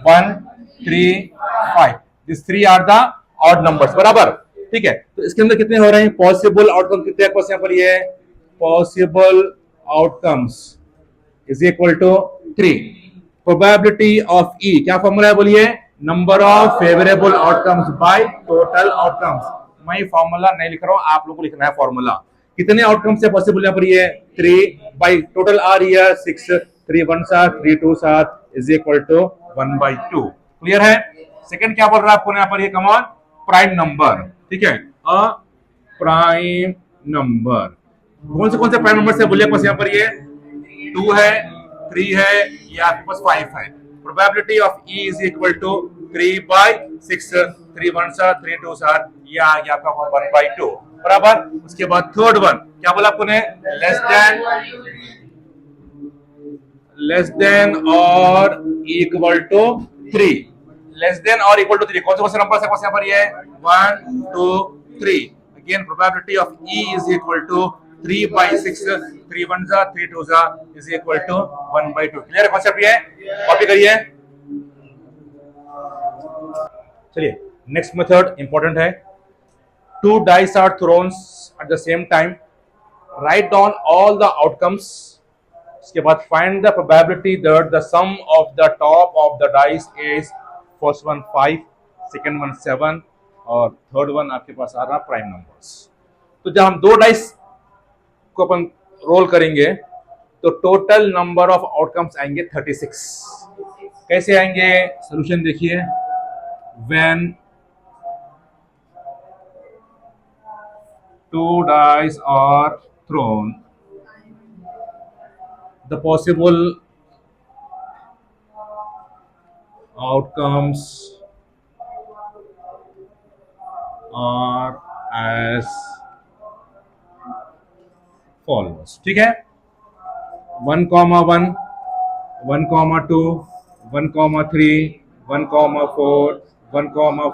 1 3 5, this 3 are the odd numbers, बराबर। ठीक है, तो इसके अंदर कितने हो रहे हैं? पॉसिबल आउटकम कितने आपको यहाँ पर? ये possible outcomes is equal to 3। Probability of E क्या फॉर्मूला है बोलिए? Number of favourable outcomes by total outcomes. मैं फॉर्मूला नहीं लिख रहा हूं, आप लोगों को लिखना है फॉर्मूला। कितने आउटकम्स है पॉसिबल यहाँ पर? ये 3 बाई टोटल आर ये 6, 3 1 7 3 2 7 इज इक्वल टू 1/2। क्लियर है? सेकंड क्या बोल रहा है आपको यहाँ पर? ये कम ऑन प्राइम नंबर। ठीक है, अ प्राइम नंबर। कौन से प्राइम नंबर से बोलिए पास यहाँ पर? ये 2 है, 3 है, या आपके पास 5 है। Probability of E is equal to 3/6, 3 1 7 3 2 7, या आपका 1/2, बराबर। उसके बाद थर्ड वन क्या बोला आपको ने? लेस देन और इक्वल टू 3। लेस देन और इक्वल टू 3 कौन से नंबर से यहाँ पर? ये 1 2 3। Again probability of E is equal to 3/6, 3 1 3 2 is equal to 1/2। Clear concept? ये कॉपी करिए। चलिए नेक्स्ट मेथड इंपॉर्टेंट है। 2 dice are thrown at the same time. Write down all the outcomes. उसके बाद find the probability that the sum of the top of the dice is first one 5, second one 7 और third one आपके पास आ रहा prime numbers. तो जब हम 2 dice को अपन role करेंगे तो टोटल नंबर ऑफ आउटकम्स आएंगे 36। कैसे आएंगे? सोल्यूशन देखिए। When 2 dice are thrown, the possible outcomes are as follows। ठीक है, 1, 1, 1, 2, 1, 3, 1, 4, 1,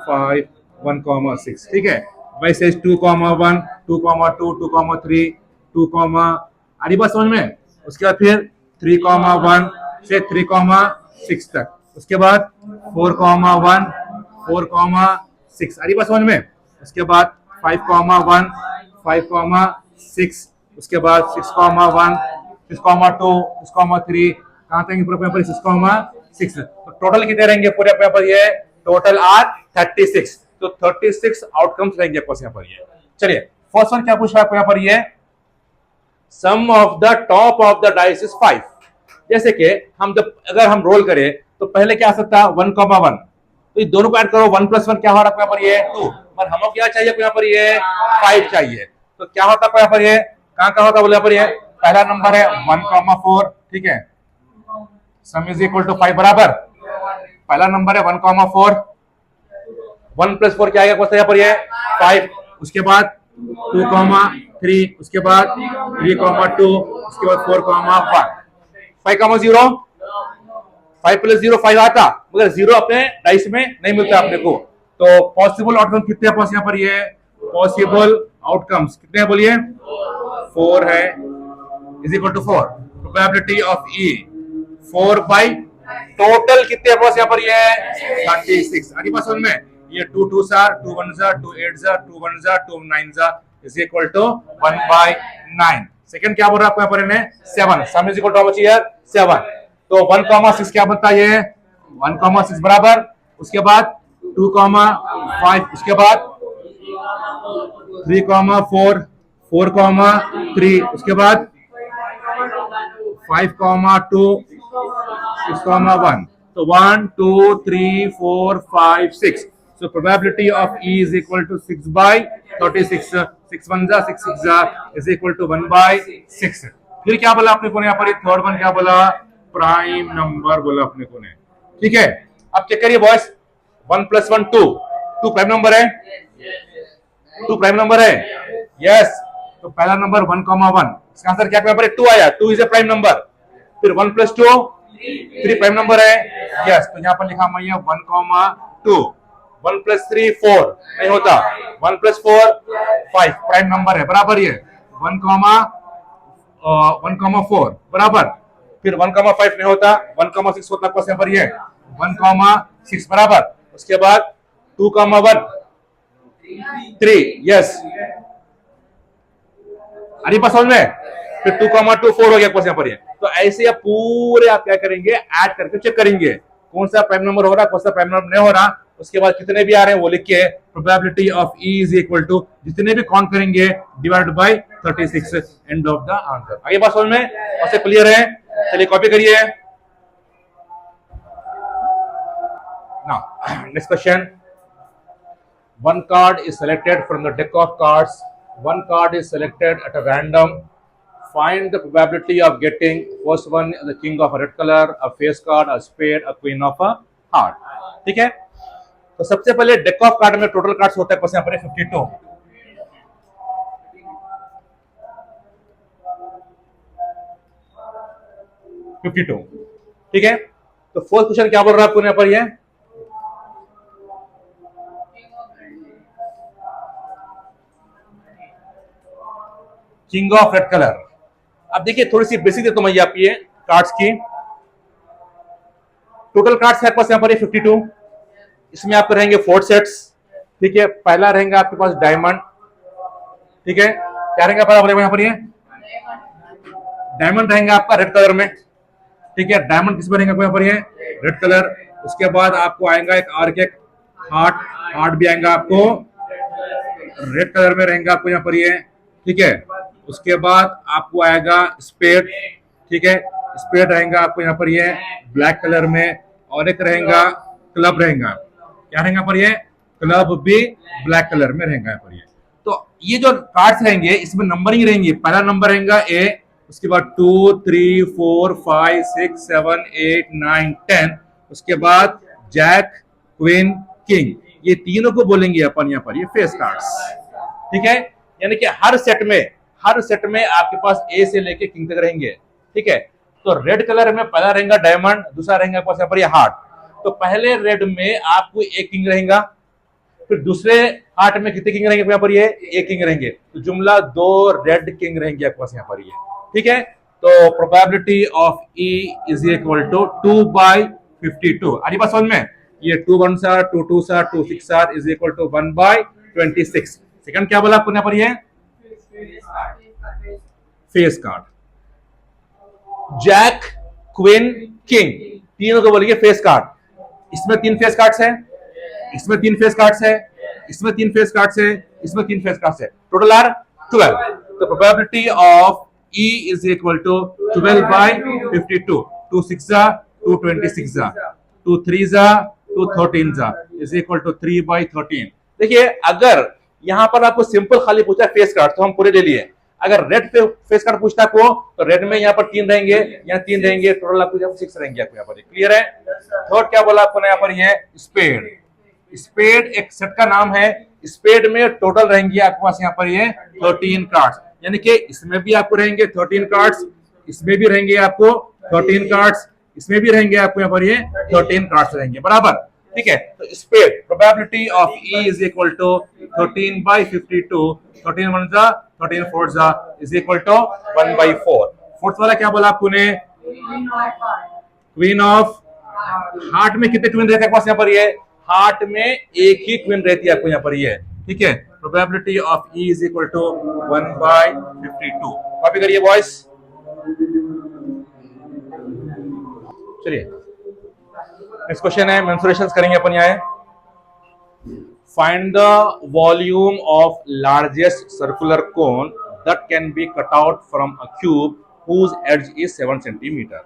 5, 1, 6। ठीक है, वैसे 2, 1, 2, 2, 2, 3, 2, आ रही बात समझ में? उसके बाद फिर 3, 1 से 3, 6 तक। उसके बाद 4, 1, 4, 6 आ रही बात समझ में? उसके बाद 5, 1, 5, 6। उसके बाद 6, 1, 6, 2, 6, 3 कहां तक पूरे 6, तो टोटल कितने रहेंगे पूरे पर? ये टोटल आर 36। तो 36 आउटकम्स रहेंगे यहाँ पर। ये चलिए फर्स्ट वन क्या पूछ रहा है यहाँ पर? ये sum of the top of the dice is 5। जैसे कि हम जब अगर हम रोल करें तो पहले क्या आ सकता है? 1, 1, तो ये दोनों को ऐड करो, 1 + 1 क्या हो रहा है यहाँ पर? ये 2। पर हमें क्या चाहिए यहाँ पर? ये 5 चाहिए। तो क्या होता है यहाँ पर? ये कहां होता बोले यहाँ पर? ये पहला नंबर है 1, 4। ठीक है, सम इज इक्वल टू 5, बराबर। पहला नंबर है 1, 4, 1 + 4 क्या आएगा यहाँ पर? ये 5। उसके बाद 2, 3, उसके बाद 3, 2, उसके बाद 4, 1, 5, 0। 5 + 0 5 आता, मगर 0 अपने डाइस में नहीं मिलता अपने को। तो पॉसिबल आउटकम कितने हैं यहाँ पर? ये पॉसिबल आउटकम्स कितने हैं बोलिए? 4 है, is equal to 4। Probability of E 4 by total कितने पास यहाँ पर? ये 36। अरे बात समझ में? ये 2 2 2 1 2 8 2 1 2 9 इज इक्वल टू 1/9। सेकंड क्या बोल रहा है आपको यहाँ पर? इन्हें 7। Sum is equal to how much here? 7। तो 1, 6 क्या बनता है? ये 1, 6 बराबर। उसके बाद 2, 5, उसके बाद 3, 4, 4, 3, उसके बाद 5, 2, 6, 1। तो 1 2 3 4 5 6। So probability of E is equal to 6/36. 6 1 6 6 is equal to 1/6। फिर क्या बोला आपने को? यहाँ पर थर्ड वन क्या बोला? प्राइम नंबर बोला अपने को ने। ठीक है, अब चेक करिए बॉयस। 1 + 1 2, 2 प्राइम नंबर है। 2 प्राइम नंबर है, यस। तो पहला नंबर 1, 1, इसका आंसर क्या यहाँ पर? 2 आया। 2 इज ए प्राइम नंबर। फिर 1 प्लस 2 3 प्राइम नंबर है, यस, तो यहाँ पर लिखा मैं 1,2, 1 प्लस 3 4 नहीं होता, 1 प्लस 4 5 प्राइम नंबर है, बराबर ये 1,4 बराबर, फिर 1,5 नहीं होता, 1,6 होता, आपका यहाँ पर ये 1,6 बराबर, उसके बाद 2,1 3, यस, अरे बस समझ में, फिर 2,2 4 हो गया यहाँ पर ये। तो ऐसे आप पूरे आप क्या करेंगे, ऐड करके चेक करेंगे कौन सा प्राइम नंबर हो रहा है, कौन सा प्राइम नंबर नहीं हो रहा, उसके बाद कितने भी आ रहे हैं वो लिख के probability of E is equal to जितने भी काउंट करेंगे divide by 36, end of the answer. आगे बात समझ में, और क्लियर है? चलिए कॉपी करिए। Now next question, one card is selected from the deck of cards, one card is selected at a random, find the probability of getting first one the king of a red color, a face card, a spade, a queen of a heart। ठीक है, तो सबसे पहले deck of card में total cards होता है यहाँ पर 52, ठीक है। तो फोर्थ क्वेश्चन क्या बोल रहा है आपको यहाँ पर, ये किंग ऑफ रेड कलर। अब देखिए थोड़ी सी बेसिक है तो मैं आप ये कार्ड्स की टोटल कार्ड्स है आपके पास यहाँ पर 52, इसमें आपके रहेंगे 4 सेट्स, ठीक है। पहला रहेगा आपके पास डायमंड, ठीक है, क्या रहेगा पहला यहाँ पर, ये डायमंड रहेगा आपका रेड कलर में, ठीक है। डायमंड किस में रहेगा यहाँ पर, ये रेड कलर। उसके बाद आपको आएगा एक आर के हार्ट, हार्ट भी आएगा आपको रेड कलर में रहेगा आपको यहाँ पर, ये ठीक है। उसके बाद आपको आएगा स्पेड, ठीक है, स्पेड रहेगा आपको यहाँ पर ये ब्लैक कलर में, और एक रहेगा क्लब रहेगा, क्या रहेगा पर ये क्लब भी ब्लैक कलर में रहेगा यहाँ पर ये। तो ये जो कार्ड्स रहेंगे इसमें नंबरिंग रहेंगी, पहला नंबर रहेगा ए, उसके बाद 2 3 4 5 6 7 8 9 10, उसके बाद जैक क्वीन किंग, ये तीनों को बोलेंगे अपन यहाँ पर ये फेस कार्ड्स, ठीक है। यानी कि हर सेट में आपके पास ए से लेके किंग तक रहेंगे, ठीक है। तो रेड कलर में पहला रहेगा डायमंड, दूसरा रहेगा आपके पास यहाँ पर ये हार्ट। तो पहले रेड में आपको एक किंग रहेगा, फिर दूसरे हार्ट में कितने किंग रहेंगे यहाँ पर, ये एक किंग रहेंगे। तो जुमला 2 रेड किंग रहेंगे आपके पास यहाँ पर ये, ठीक है। तो probability of E is equal to 2/52। अरे बात समझ में, ये 2 1 सा 2 2 सा 2 6 सा इज इक्वल टू 1/26। सेकंड क्या बोला आपको यहाँ पर, ये face card, jack queen king तीनों को बोलिए फेस कार्ड। इसमें 3 फेस कार्ड्स है, इसमें 3 फेस कार्ड्स है, इसमें 3 फेस कार्ड्स है, इसमें 3 फेस कार्ड्स है, टोटल आर 12। तो probability of E is equal to 12/52। 2 6 जा 2 26 जा 2 3 जा 2 13 जा इज इक्वल टू 3/13। देखिए अगर यहां पर आपको सिंपल खाली पूछा फेस कार्ड तो हम पूरे ले लिए, अगर रेड फेस कार्ड पूछता को तो रेड में यहाँ पर 3 रहेंगे, यहाँ 3 रहेंगे, टोटल आपको 6 रहेंगे आपको यहाँ पर, क्लियर है। थर्ड क्या बोला आपको यहाँ पर, ये स्पेड। स्पेड एक सेट का नाम है, स्पेड में टोटल रहेंगे आपके पास यहाँ पर ये 13 कार्ड्स, यानी कि इसमें भी आपको रहेंगे 13 कार्ड्स, इसमें भी रहेंगे आपको 13 कार्ड्स, इसमें भी रहेंगे आपको यहाँ पर ये 13 कार्ड्स रहेंगे, बराबर, ठीक है। तो spade probability of E is equal to 13/52, 13 1 जा 13 4 जा इज इक्वल टू 1/4। फोर्थ वाला क्या बोला आपको ने, क्वीन ऑफ हार्ट में कितने क्वीन रहते हैं पास यहाँ पर, ये हार्ट में एक ही क्वीन रहती है आपको यहाँ पर ये, ठीक है। Probability of E is equal to 1/52। Copy करिए बॉयज। चलिए नेक्स्ट क्वेश्चन है, मेंसुरेशंस करेंगे अपन यहाँ। Find the volume of largest circular cone that can be cut out from a cube whose edge is 7 centimetre.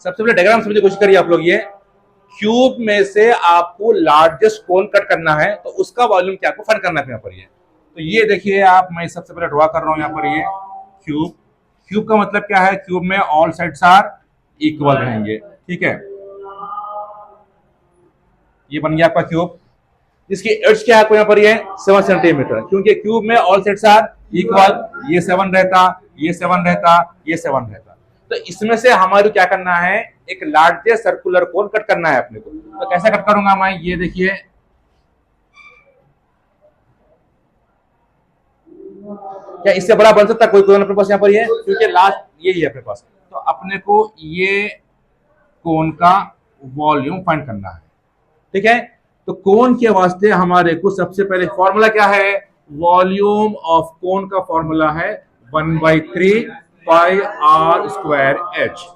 सबसे पहले डायग्राम समझने की कोशिश करिए आप लोग। ये क्यूब में से आपको लार्जेस्ट कोन कट करना है तो उसका वॉल्यूम क्या आपको फाइंड करना है यहाँ पर। ये तो ये देखिए आप, मैं सबसे पहले ड्रॉ कर रहा हूं यहाँ पर ये क्यूब। क्यूब का मतलब क्या है, क्यूब में ऑल साइड्स आर इक्वल रहेंगे, ठीक है। ये बन गया आपका क्यूब, जिसकी एज क्या है आपको यहाँ पर ये 7 सेंटीमीटर, क्योंकि क्यूब में ऑल साइड्स आर इक्वल। ये 7 रहता, ये 7 रहता, ये 7 रहता। तो इसमें से हमारे क्या करना है, एक लार्जेस्ट सर्कुलर कोन कट करना है अपने को। तो कैसे कट करूंगा मैं, ये देखिए, क्या इससे बड़ा बन सकता है कोई कोन अपने पास यहाँ पर, ये क्योंकि लास्ट यही है अपने पास। तो अपने को ये कोन का वॉल्यूम फाइंड करना है, ठीक है। तो कोन के वास्ते हमारे को सबसे पहले फॉर्मूला क्या है, वॉल्यूम ऑफ कोन का फॉर्मूला है 1/3 pi r square H.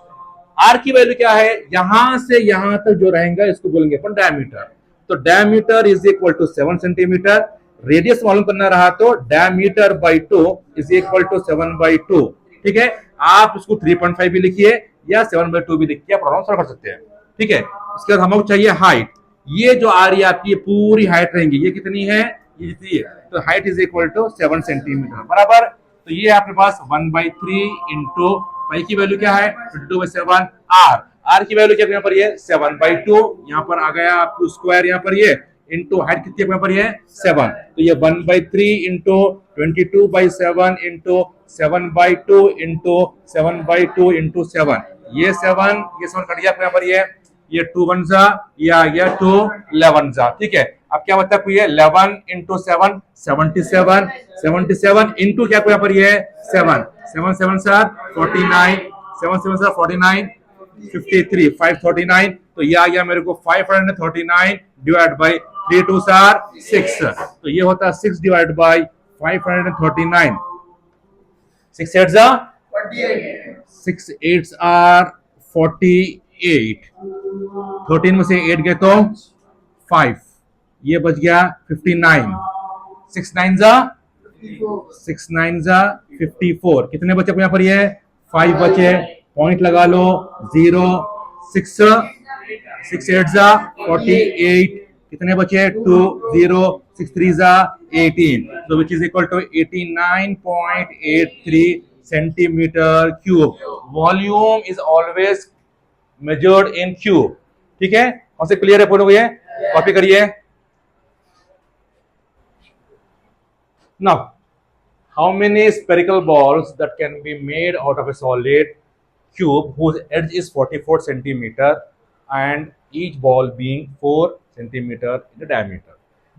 Are की वैल्यू क्या है, यहां से यहां तक जो रहेगा इसको बोलेंगे अपन डायमीटर। तो diameter is equal to 7 centimetre. Radius मालूम करना रहा तो diameter by 2 is equal to 7/2, ठीक है। आप इसको 3.5 भी लिखिए या 7/2 भी लिखिए, आप प्रॉब्लम सॉल्व कर सकते हैं, ठीक है। उसके बाद हमको चाहिए हाइट। ये जो आ रही है आपकी पूरी हाइट रहेंगी, ये कितनी है, ये जितनी है, तो height is equal to 7 centimetre बराबर। तो ये आपके पास 1/3 इंटू पाई की वैल्यू क्या है 22/7 आर। आर की वैल्यू क्या यहाँ पर ये 7/2, यहाँ पर आ गया आपको स्क्वायर, यहाँ पर ये इंटू हाइट कितनी यहाँ पर ये 7, तो ये 1/3 इंटू 22/7 इंटू 7/2 इंटू 7/2 इंटू 7, ये 7 कट गया यहाँ पर ये 2 1 जा, या ये 2 11 जा, ठीक है। अब क्या बता है 11 इंटू 7 77, 77 इंटू क्या यहाँ पर ये 7 7 7 49, 7 7 49 53 539, तो ये आ गया मेरे को 539 डिवाइड बाई 3 2 6, तो ये होता है 6 डिवाइड बाई 539, 6 8 जा 6 8 आर 48, 13 में से 8 गए तो 5, ये बच गया 59, 6 9 जा 6 9 जा 54, कितने बचे यहाँ पर ये 5 बचे, पॉइंट लगा लो 0, 6 6 8 जा 48, कितने बचे 2 0, 6 3 जा 18, so which is equal to 89.83 centimetre cube. Volume is always measured in cube, ठीक है। कौन से क्लियर है, बोलो ये कॉपी करिए। Now, how many spherical balls that can be made out of a solid cube whose edge is 44 centimeter and each ball being 4 centimeter in the diameter?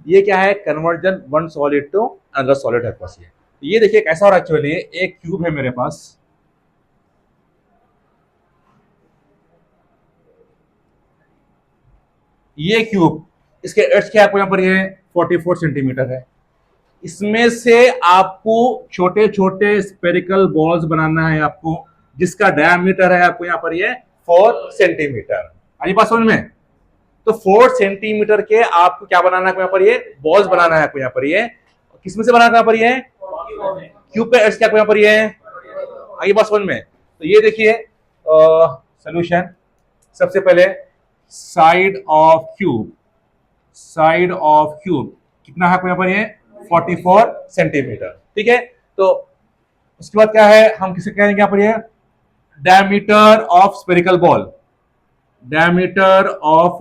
ये क्या है, conversion one solid to another solid है पास। ये देखिए कैसा हो रहा है, एक्चुअली एक क्यूब है मेरे पास, ये क्यूब, इसके एड्ज क्या आपको यहाँ पर ये 44 सेंटीमीटर है। इसमें से आपको छोटे छोटे स्पेरिकल बॉल्स बनाना है आपको, जिसका डायमीटर है आपको यहाँ पर ये 4 सेंटीमीटर। आइए बात समझ में। तो 4 सेंटीमीटर के आपको क्या बनाना है यहाँ पर ये बॉल्स बनाना है आपको यहाँ पर ये, किसमें से बनाना है यहाँ पर ये क्यूब पे एड्ज क्या यहाँ पर ये। आइए बात समझ में। तो ये देखिए सॉल्यूशन, सबसे पहले side of cube, side of cube कितना है यहाँ पर ये 44 सेंटीमीटर, ठीक है। तो उसके बाद क्या है, हम किसे कहेंगे यहाँ पर ये diameter of spherical ball, diameter of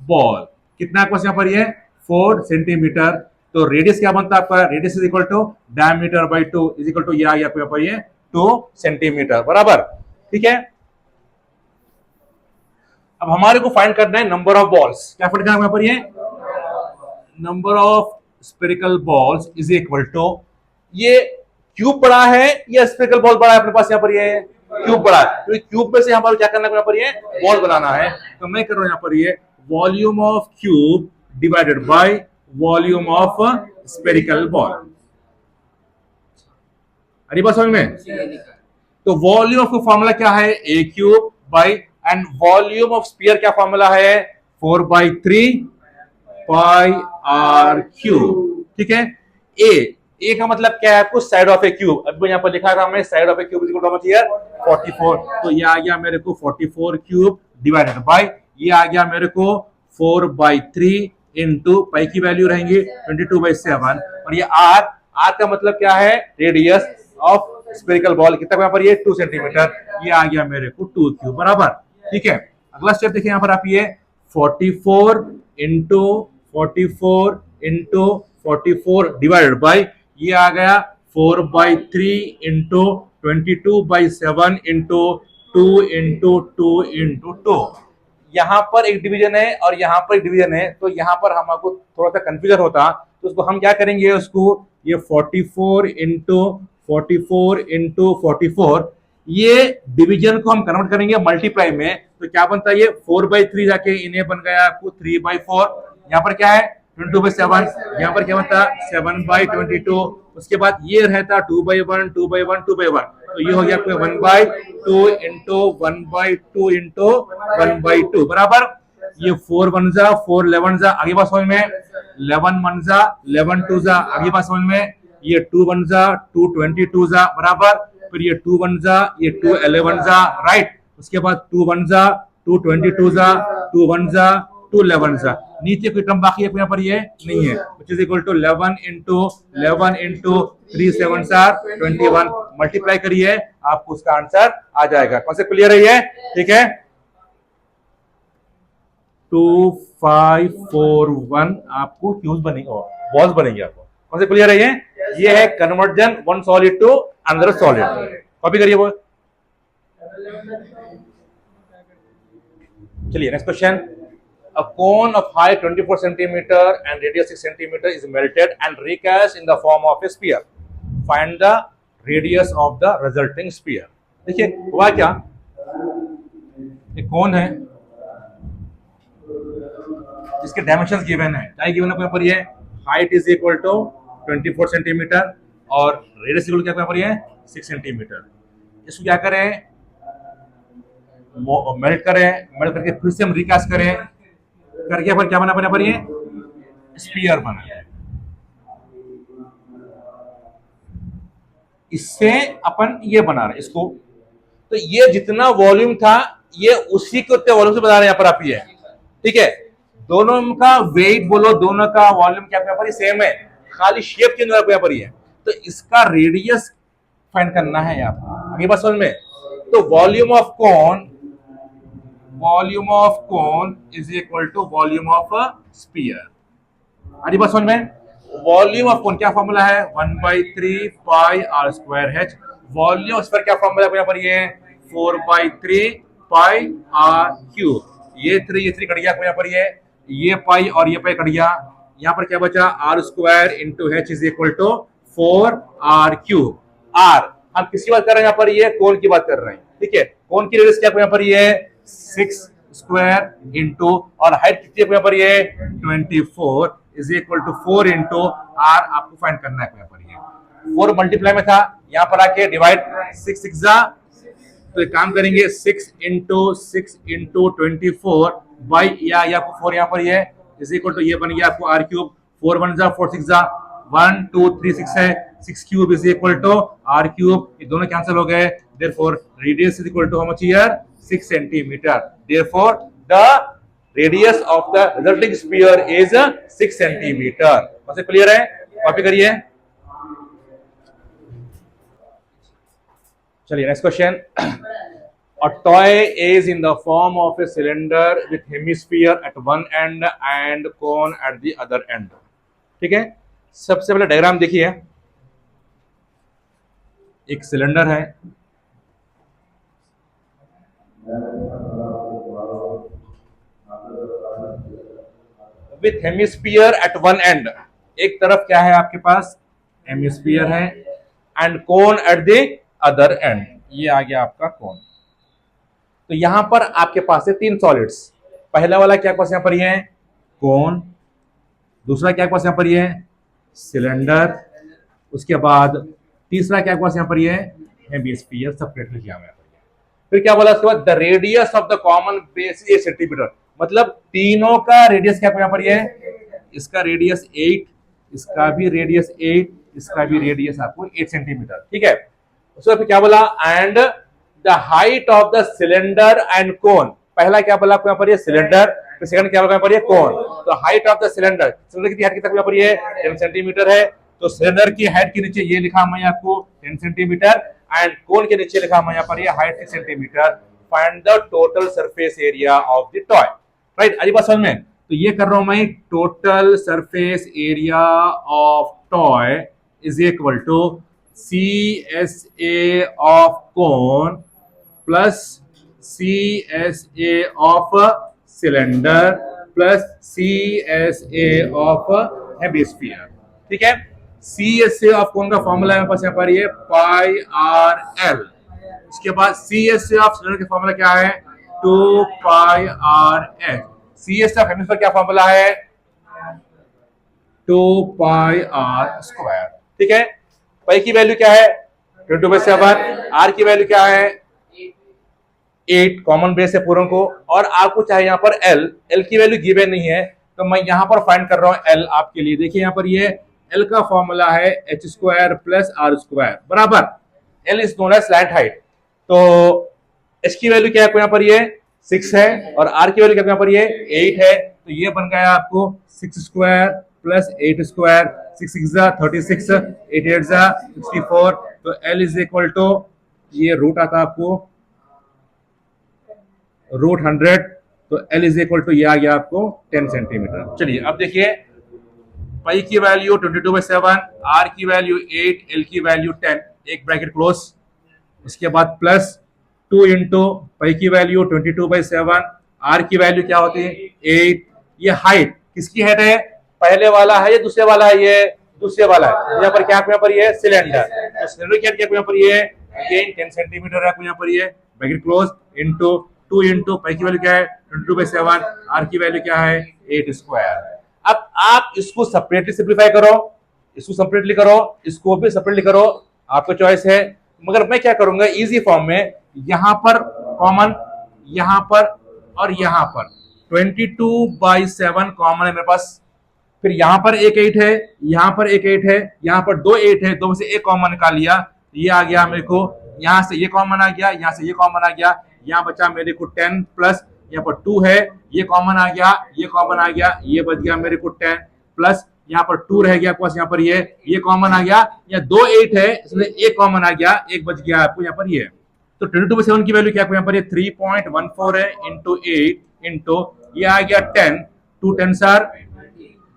ball कितना है यहाँ पर ये 4 सेंटीमीटर। तो रेडियस क्या बनता है आपका, radius is equal to diameter by 2 is equal to ये आ गया यहाँ पर ये 2 सेंटीमीटर बराबर, ठीक है। अब हमारे को फाइंड करना है नंबर ऑफ बॉल्स, क्या फाइंड करना है यहाँ पर ये number of spherical balls is equal to, ये क्यूब बड़ा है या स्पेरिकल बॉल बड़ा है अपने पास यहाँ पर ये क्यूब बड़ा है, तो क्यूब में से हमारे क्या करना है यहाँ पर ये बॉल बनाना है। तो मैं कर रहा हूं यहाँ पर ये volume of cube divided by volume of spherical ball. अरे बात समझ में। तो वॉल्यूम ऑफ फॉर्मूला क्या है a cube by, and volume of sphere क्या फॉर्मूला है 4/3 पाई आर क्यूब, ठीक है। ए का मतलब क्या है आपको साइड ऑफ ए क्यूब, अब यहाँ पर लिखा था हमने side of a cube is equal to here 44, तो ये आ गया मेरे को 44 क्यूब डिवाइडेड बाय, ये आ गया मेरे को 4/3 इंटू पाई की वैल्यू रहेंगी 22/7, और ये आर का मतलब क्या है रेडियस ऑफ स्पेरिकल बॉल कितना यहाँ पर ये 2 सेंटीमीटर, ये आ गया मेरे को 2 क्यूब बराबर, ठीक है। अगला स्टेप देखिए यहाँ पर आप ये 44 इंटू 44 इंटू 44 डिवाइडेड बाई, ये आ गया 4/3 इंटू 22/7 इंटू 2 यहाँ पर एक डिवीजन है और यहाँ पर एक डिवीजन है, तो यहाँ पर हमको थोड़ा सा कंफ्यूजन होता, तो उसको हम क्या करेंगे, उसको ये 44 ये डिवीजन को हम कन्वर्ट करेंगे मल्टीप्लाई में, तो क्या बनता है, ये 4/3 जाके इन्हें बन गया आपको 3/4। यहाँ पर क्या है 22/7, यहाँ पर क्या बनता है 7/22। उसके बाद ये रहता 2/1 2/1 2/1, तो ये हो गया आपको 1/2 इंटू 1/2 इंटू 1/2 बराबर ये 4 1 जा 4 11 जा, आगे बात समझ में, 11 1 जा 11 2 जा, आगे बात समझ में, ये 2 1 जा 2 22 जा बराबर, फिर ये 2 1 जा ये 2 11 जा, राइट। उसके बाद 2 1 जा 2 22 जा 2 1 जा 2 11 जा, नीचे कोई टर्म बाकी है यहाँ पर, ये नहीं है, which is equal to 11 into 3 7 21, multiply करिए आपको उसका आंसर आ जाएगा। कौन से क्लियर है ये, ठीक है। 2541 आपको क्यूज बनेगा, बॉल्स बनेगी आपको। कौन से क्लियर है ये है conversion one solid to another solid. Copy करिए वो। चलिए next question. A cone of height 24 centimeter and radius 6 centimeter is melted and recast in the form of a sphere. Find the radius of the resulting sphere. देखिए हुआ क्या, एक कोन है जिसके dimensions given है, क्या गिवन है पर, ये height is equal to 24 centimetre और रेडियस इक्वल क्या पर, ये 6 सेंटीमीटर। इसको क्या करें, मेल्ट करके फिर से हम रिकास्ट करें, करके पर क्या बना पर, ये स्फीयर बना है। इससे अपन ये बना रहे इसको, तो ये जितना वॉल्यूम था ये उसी के उतने वॉल्यूम से बता रहे हैं यहाँ पर आप, ये ठीक है। दोनों का वेट बोलो, दोनों का वॉल्यूम क्या यहाँ पर सेम है, खाली शेप चेंज हो यहाँ पर है, तो इसका रेडियस फाइंड करना है यहाँ पर। आगे बात समझ में, तो volume of cone is equal to volume of sphere. आगे बात समझ में, वॉल्यूम ऑफ कोन क्या फॉर्मूला है 1/3 पाई r square h, volume sphere क्या फॉर्मूला है यहाँ पर, ये 4/3 पाई r क्यूब। ये 3 कट गया यहाँ पर, ये पाई और ये पाई कट गया, यहाँ पर क्या बचा r square into h is equal to 4r cube. r हम किसकी बात कर रहे हैं यहाँ पर, ये कोन की बात कर रहे हैं, ठीक है। कोन की रेडियस क्या यहाँ पर, ये 6 स्क्वायर इंटू, और हाइट कितनी है यहाँ पर, ये 24 is equal to 4 into r आपको फाइंड करना है यहाँ पर, ये 4 मल्टीप्लाई में था, यहाँ पर आके डिवाइड 6 6 जा, तो एक काम करेंगे 6 इंटू 24 बाई या आपको 4 यहाँ पर ये इज इक्वल टू ये बन गया आपको r क्यूब, 4 1 जा 4 6 जा 1 2 3 6 है, 6 cube is equal to r cube, ये दोनों कैंसिल हो गए, therefore radius is equal to how much here 6 centimetre, therefore the radius of the resulting sphere is 6 centimetre. बस क्लियर है, कॉपी करिए। चलिए next question. A toy is in the form of a cylinder with hemisphere at one end and cone at the other end. ठीक है, सबसे पहले diagram देखिए, एक सिलेंडर है, with hemisphere at one end, एक तरफ क्या है आपके पास हेमिस्फीयर है, and cone at the other end, ये आ गया आपका कोन। तो यहां पर आपके पास है 3 सॉलिड्स, पहला वाला क्या पास यहां पर ये है कोन, दूसरा क्या पास यहां पर ये है सिलेंडर, उसके बाद तीसरा क्या पास यहां पर ये है हेमिस्फीयर, सेपरेटली किया हुआ है। फिर क्या बोला उसके बाद, the radius of the common base is centimetre, मतलब तीनों का रेडियस क्या यहाँ पर ये है, इसका रेडियस 8, इसका भी रेडियस 8, इसका भी रेडियस आपको 8 सेंटीमीटर, ठीक है। उसके बाद क्या बोला, and the height of the cylinder and कोन, पहला क्या बोला आपको यहाँ पर ये सिलेंडर, फिर सेकंड क्या बोला यहाँ पर ये कोन। तो हाइट ऑफ द सिलेंडर की हाइट कितना यहाँ पर ये 10 सेंटीमीटर है, तो सिलेंडर की हाइट के नीचे ये लिखा मैं आपको 10 सेंटीमीटर, एंड कोन के नीचे लिखा मैं यहाँ पर ये height 6 centimetre. Find the total surface area of the toy, right. अजी बात समझ में, तो ये कर रहा हूं मैं, total surface area of toy is equal to CSA of cone plus C S A of cylinder plus C S A of hemisphere. ठीक है, सी एस ए ऑफ कौन का फॉर्मूला है मेरे पास यहाँ पर ये पाई आर एल। इसके बाद C S A of cylinder का फॉर्मूला क्या है 2 pi R H. C S of hemisphere क्या फॉर्मूला है 2 पाई आर स्क्वायर। ठीक है, पाई की वैल्यू क्या है 22/7, आर की वैल्यू क्या है 8, कॉमन बेस है पूर्ण को, और आपको चाहे यहाँ पर एल की वैल्यू गिवन नहीं है तो मैं यहाँ पर फाइंड कर रहा हूँ एल आपके लिए। देखिए यहाँ पर ये एल का फॉर्मूला है H square plus are square बराबर L is known as slant height. तो एच की वैल्यू क्या है यहाँ पर ये 6 है और आर की वैल्यू क्या है यहाँ पर ये 8 है। तो ये बन गया आपको 6 स्क्वायर प्लस 8 स्क्वायर, 6 6 36, 8 8 64। तो एल इज इक्वल टू ये रूट आता आपको रूट 100। तो एल इज इक्वल टू ये आ गया आपको 10 सेंटीमीटर। चलिए अब देखिए पाई की वैल्यू 22/7, आर की वैल्यू 8, एल की वैल्यू 10, एक ब्रैकेट क्लोज। उसके बाद प्लस 2 इंटू पाई की वैल्यू 22/7, आर की वैल्यू क्या होती है 8। ये हाइट किसकी हाइट है पहले वाला है या दूसरे वाला है ये दूसरे वाला है। यहाँ पर क्या यहाँ पर ये सिलेंडर, सिलेंडर क्या यहाँ पर ये अगेन 10 सेंटीमीटर है यहाँ पर ये bracket close into 2 into pi की वैल्यू क्या है 22/7, आर की वैल्यू क्या है 8 स्क्वायर। अब आप इसको सेपरेटली सिंपलीफाई करो, इसको सेपरेटली करो, इसको भी सेपरेटली करो, आपका चॉइस है। मगर मैं क्या करूंगा इजी फॉर्म में, यहां पर कॉमन, यहां पर और यहां पर 22/7 कॉमन है मेरे पास। फिर यहां पर एक 8 है, यहां पर एक 8 है, यहां पर 2 8 है, दो में से एक कॉमन निकाल लिया, ये आ गया मेरे को, यहां से ये कॉमन आ गया, यहां से ये कॉमन आ गया, यहां बचा मेरे को 10 प्लस यहाँ पर 2 है, ये कॉमन आ गया, ये कॉमन आ गया, ये बच गया मेरे को 10 प्लस यहाँ पर 2 रह गया आपको, यहाँ पर ये कॉमन आ गया, या 2 8 है इसमें एक कॉमन आ गया, एक बच गया आपको यहाँ पर ये। तो 22/7 की वैल्यू क्या आपको यहाँ पर 3.14 है इंटू 8 इंटू ये आ गया 10, 2 10s are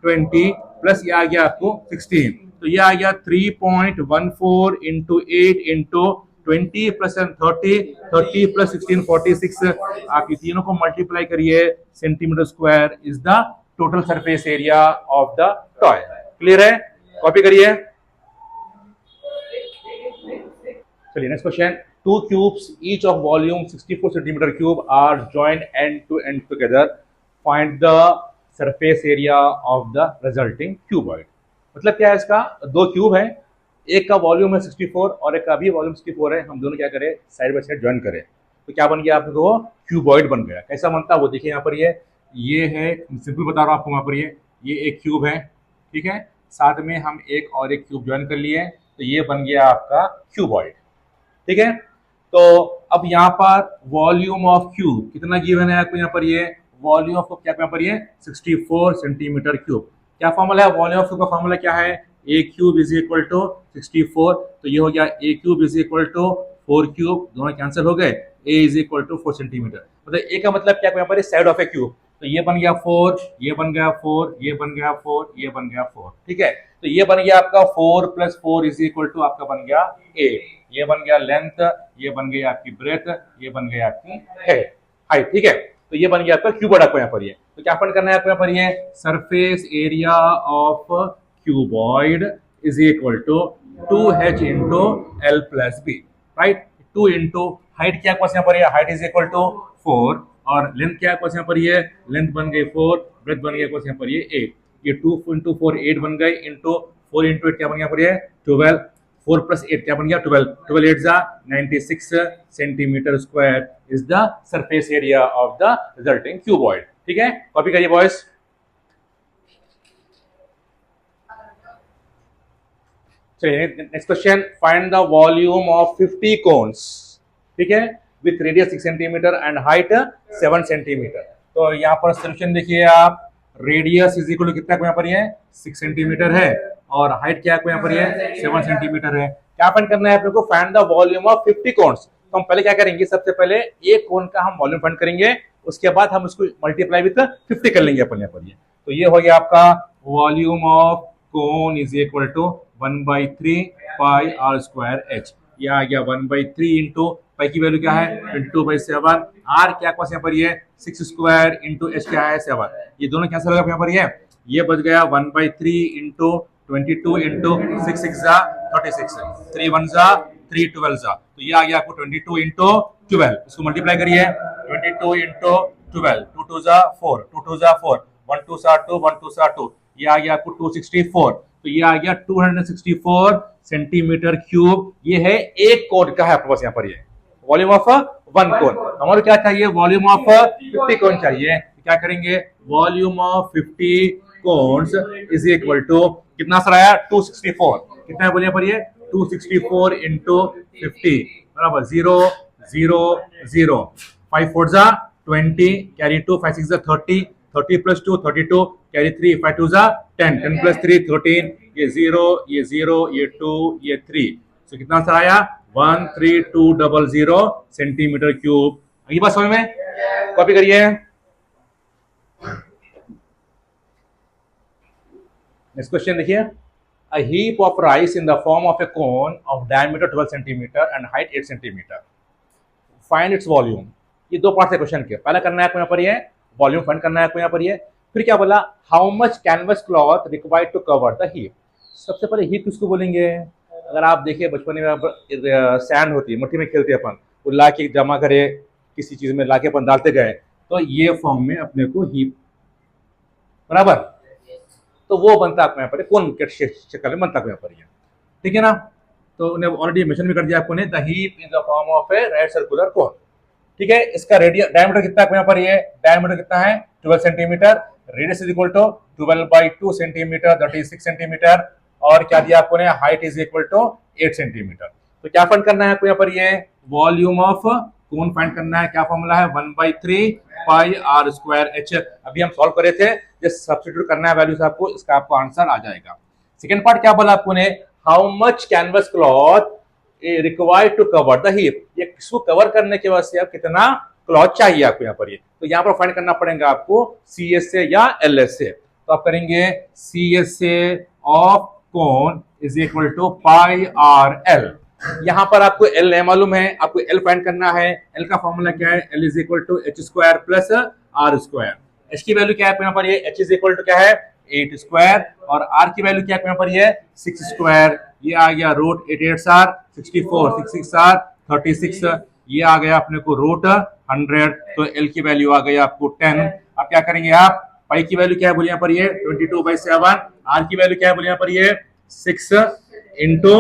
20 प्लस ये आ गया आपको 16। तो ये आ गया 3.14 इंटू 8 इंटू 20 प्लस 30 प्लस 16 46। आप ये तीनों को मल्टीप्लाई करिए, centimetre square is the total surface area of the toy. Clear है, कॉपी करिए। चलिए next question, 2 cubes each of volume 64 centimeter cube are joined end to end together, find the surface area of the resulting cuboid। मतलब क्या है इसका, 2 cube है, एक का वॉल्यूम है 64 और एक का भी वॉल्यूम 64 है, हम दोनों क्या करें साइड बाय साइड ज्वाइन करें तो क्या बन गया आपको क्यूबॉइड बन गया। कैसा बनता है वो देखिए, यहाँ पर ये है, सिंपल बता रहा हूँ आपको, यहाँ पर ये एक क्यूब है, ठीक है, साथ में हम एक और एक क्यूब ज्वाइन कर लिए तो ये बन गया आपका क्यूबॉइड। ठीक है, तो अब यहाँ पर वॉल्यूम ऑफ क्यूब कितना गिवन है आपको, यहाँ पर ये वॉल्यूम ऑफ क्या यहाँ पर ये 64 सेंटीमीटर क्यूब। क्या फॉर्मूला है वॉल्यूम ऑफ क्यूब का, फॉर्मूला क्या है a cube is equal to 64। तो ये हो गया a cube is equal to 4 cube, दोनों कैंसिल हो गए, a is equal to 4 centimetre. मतलब ए का मतलब क्या यहाँ पर साइड ऑफ ए क्यूब, तो ये बन गया 4, ये बन गया 4, ये बन गया 4, ये बन गया 4। ठीक है, तो ये बन गया आपका 4 प्लस 4 इज इक्वल टू आपका बन गया 8, ये बन गया लेंथ, ये बन गई आपकी ब्रेथ, ये बन गई आपकी हाइट। ठीक है, तो ये बन गया आपका क्यूबॉइड आपको यहाँ पर ये। तो क्या फाइंड करना है आपको यहाँ पर ये surface area of cuboid is equal to 2h into L plus B, right. 2 into height क्या यहाँ पर हाइट इज इक्वल टू 4 और लेंथ क्या यहाँ पर ये लेंथ बन गई 4, ब्रेथ बन गया यहाँ पर ये 8, ये 2 इंटू 4 8 बन गए इंटू 4 इंटू 8 क्या बन गया यहाँ पर ये 12, 4 प्लस 8 क्या बन गया 12, 12 8 जा 96 centimetre square is the surface area of the resulting cuboid. ठीक है, कॉपी करिए बॉयज। चलिए next question, find the volume of 50 cones, ठीक है, with radius 6 centimetre and height 7 centimetre. तो यहाँ पर सोल्यूशन देखिए आप, रेडियस इज इक्वल टू कितना यहाँ पर ये 6 सेंटीमीटर है और हाइट क्या यहाँ पर ये 7 सेंटीमीटर है। क्या फाइंड करना है आपको, find the volume of 50 cones. तो हम पहले क्या करेंगे, सबसे पहले एक कोन का हम वॉल्यूम फाइंड करेंगे, उसके बाद हम उसको मल्टीप्लाई विथ 50 कर लेंगे अपन यहाँ पर ये। तो ये हो गया आपका volume of cone is equal to 1/3 pi r square h, ये आ गया 1/3 इंटू पाई की वैल्यू क्या है 22/7, आर क्या पास यहाँ पर ये 6 स्क्वायर इंटू एच क्या है 7, ये दोनों कैंसिल हो गया यहाँ पर ये बच गया 1/3 इंटू 22 इंटू 6 6 जा 36, 3 1 जा 3 12 जा, तो ये आ गया आपको 22 इंटू 12, इसको मल्टीप्लाई करिए 22 इंटू 12, 2 2 जा 4, 2 2 जा 4, 1 2 सा 2, 1 2 सा 2, ये आ गया आपको 264, तो ये आ गया 264 सेंटीमीटर क्यूब, ये है एक कोन का है आपके पास यहाँ पर, ये वॉल्यूम ऑफ वन कोन। हमारे क्या चाहिए वॉल्यूम ऑफ 50 कोन चाहिए, क्या करेंगे volume of 50 cones is equal to कितना सर आया 264, कितना है बोलिए पर ये 264 इंटू 50 बराबर 0 0 0, 5 4 जा 20, कैरी 2, 5 6 जा 30, 30 प्लस 2 32, कैरी 3, 5 2 जा 10, 10 प्लस 3 13, ये 0 ये 0 ये 2 ये 3, तो कितना सर आया 13200 सेंटीमीटर क्यूब। अगली बात समझ में, कॉपी करिए। नेक्स्ट क्वेश्चन देखिए, a heap of rice in the form of a cone of diameter 12 centimeter and height 8 centimeter, find its volume। ये दो पार्ट है क्वेश्चन के, पहला करना है आपको यहाँ पर ये वॉल्यूम फाइंड करना है आपको यहाँ पर ये, फिर क्या बोला how much canvas cloth required to cover the heap. सबसे पहले हीप किसको बोलेंगे, अगर आप देखिए बचपन में सैंड होती है मट्टी में खेलते अपन, वो ला के जमा करे किसी चीज में ला के अपन डालते गए, तो ये फॉर्म में अपने को हीप बराबर, तो वो बनता है यहाँ पर कौन शक्ल में बनता है यहाँ पर, ठीक है ना। तो उन्हें ऑलरेडी मेंशन भी कर दिया आपको ने, the heap in the form of A right circular cone, ठीक है। इसका डायमीटर कितना है यहाँ पर, ये डायमीटर कितना है 12 centimetre, radius is equal to 12/2 centimetre that is 6 centimetre, और क्या दिया आपको ने height is equal to 8 centimetre. तो क्या फाइंड करना है आपको यहाँ पर, ये वॉल्यूम ऑफ कोन फाइंड करना है, क्या फॉर्मूला है 1/3 पाई आर स्क्वायर एच, अभी हम सॉल्व करे थे, जस्ट सब्स्टिट्यूट करना है वैल्यूज आपको, इसका आपको आंसर आ जाएगा। सेकंड पार्ट क्या बोला आपको ने, how much canvas cloth required to cover the heap, ये किसको कवर करने के वास्ते आप कितना क्लॉथ चाहिए आपको यहाँ पर, ये तो यहाँ पर फाइंड करना पड़ेगा आपको सी एस से या एल एस से, तो आप करेंगे सी एस से of cone is equal to pi r l, यहां पर आपको एल नहीं मालूम है, आपको एल फाइंड करना है, एल का फॉर्मूला क्या है L is equal to h square plus are square, h की वैल्यू क्या है यहाँ पर, ये एच इज इक्वल टू क्या है 8 स्क्वायर, और आर की वैल्यू क्या है यहाँ पर, ये 6 स्क्वायर, ये आ गया रूट 8 8 आर 64, 6 6 आर 36, ये आ गया अपने को रूट 100, तो एल की वैल्यू आ गई आपको 10। अब क्या करेंगे आप, पाई की वैल्यू क्या है बोलिए यहाँ पर, ये 22/7, आर की वैल्यू क्या है बोलिए यहाँ पर, ये 6 इंटू,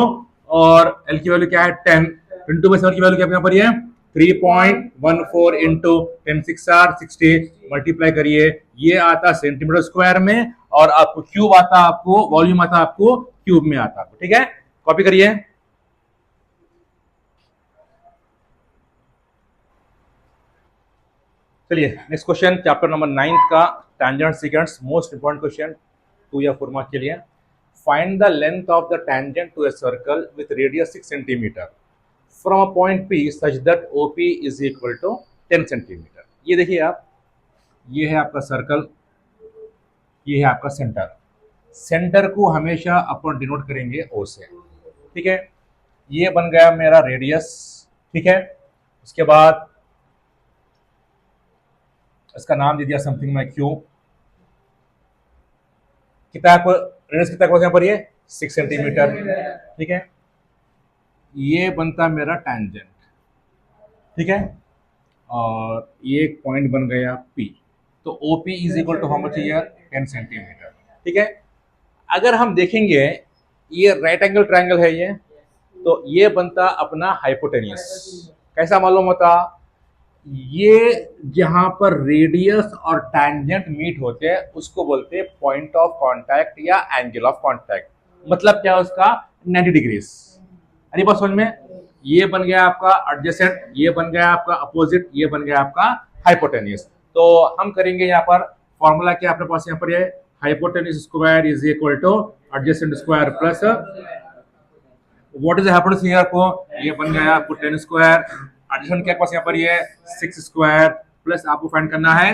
और एल की वैल्यू क्या है 10, 22/7 की वैल्यू क्या है यहाँ पर, ये 3.14 इंटू 10 6 आर 60, मल्टीप्लाई करिए, ये आता सेंटीमीटर स्क्वायर में, और आपको क्यूब आता आपको वॉल्यूम आता आपको क्यूब में आता आपको, ठीक है। कॉपी करिए। चलिए नेक्स्ट क्वेश्चन, चैप्टर नंबर 9 का tangent sequence, most important question 2 या 4 मार्क के लिए। Find the length of the tangent to a circle with radius 6 centimetre from a point P such that OP is equal to 10 centimetre. ये देखिए आप, ये है आपका सर्कल, ये है आपका सेंटर, सेंटर को हमेशा अपन डिनोट करेंगे O से, ठीक है। ये बन गया मेरा रेडियस, ठीक है। उसके बाद इसका नाम दे दिया समथिंग मैं Q, कितना आपको रेडियस कितना यहाँ पर, ये 6 सेंटीमीटर, ठीक है। ये बनता मेरा टैंजेंट, ठीक है, और ये एक पॉइंट बन गया P, तो OP is equal to how much here 10 centimetre, ठीक है। अगर हम देखेंगे ये राइट एंगल ट्रायंगल है ये, तो ये बनता अपना हाइपोटेनियस, कैसा मालूम होता, ये जहां पर रेडियस और टैंजेंट मीट होते हैं उसको बोलते हैं पॉइंट ऑफ कांटेक्ट या एंगल ऑफ कांटेक्ट, मतलब क्या है उसका 90 डिग्रीज। अरे बात समझ में, ये बन गया आपका एडजेसेंट, ये बन गया आपका अपोजिट, ये बन गया आपका हाइपोटेनियस। तो हम करेंगे यहाँ पर फॉर्मूला क्या अपने पास यहाँ पर, ये hypotenuse square is equal two adjacent square plus what is hypotenuse here को, ये बन गया आपको 10 स्क्वायर, एडिशन के पास यहाँ पर ये 6 स्क्वायर प्लस आपको फाइंड करना है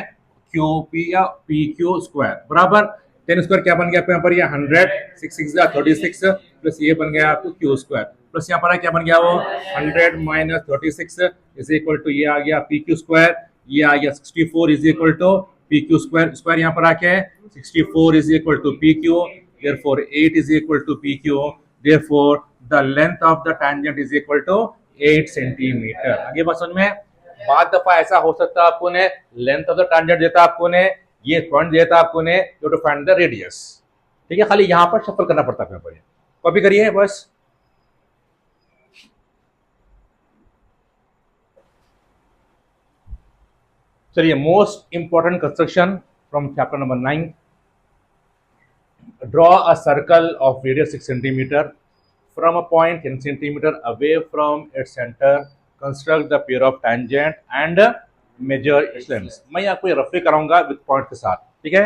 QP या PQ स्क्वायर बराबर 10 स्क्वायर क्या बन गया आपको यहाँ पर, ये 100, 6 6 36 प्लस ये बन गया आपको क्यू स्क्वायर, प्लस यहाँ पर क्या बन गया वो 100 माइनस 36 इज इक्वल टू ये आ गया पी क्यू स्क्वायर, ये आ गया 64 is equal to P Q square, square यहाँ पर आके 64 is equal to P Q, therefore 8 is equal to P Q, therefore the length of the tangent is equal to 8 centimetre. आगे बात समझ में? बाद दफा ऐसा हो सकता है आपको ने लेंथ ऑफ द टैंजेंट देता आपको ने, ये पॉइंट देता आपको ने, you to find the radius. ठीक है, खाली यहां पर शफल करना पड़ता है, पर कॉपी करिए बस। चलिए, most important construction from chapter number 9, draw a circle of radius 6 centimetre from a point 10 centimeter away from its center, construct the pair of tangent and measure its length। मैं आपको ये रफली कराऊंगा विद पॉइंट के साथ, ठीक है।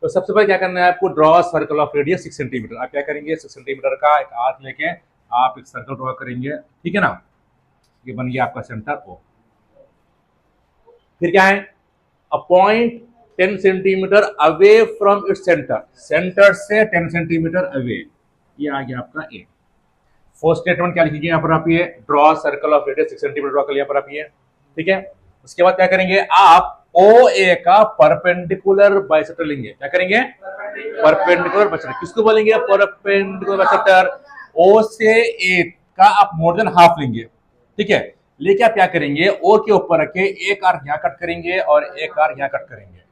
तो सबसे पहले क्या करना है आपको, draw circle of radius 6 centimetre. आप क्या करेंगे, 6 सेंटीमीटर का एक आर्क लेके आप एक सर्कल ड्रॉ करेंगे, ठीक है ना। ये बन गया आपका सेंटर ओ। फिर क्या है, a point 10 centimetre away from its centre, centre से 10 सेंटीमीटर अवे, ये आ गया आपका ए। फर्स्ट स्टेटमेंट क्या लिखिए यहाँ पर आप, ये draw circle of radius 6 centimetre draw कर लिया पर आप ये, ठीक है। उसके बाद क्या करेंगे, आप ओ ए का परपेंडिकुलर बाइसेक्टर लेंगे। क्या करेंगे, परपेंडिकुलर बाइसेक्टर। किसको बोलेंगे परपेंडिकुलर बाइसेक्टर, ओ से ए का आप मोर देन हाफ लेंगे, ठीक है। लेके आप क्या करेंगे, ओ के ऊपर रखे एक आर्क यहाँ कट करेंगे और एक आर्क यहाँ कट करेंगे।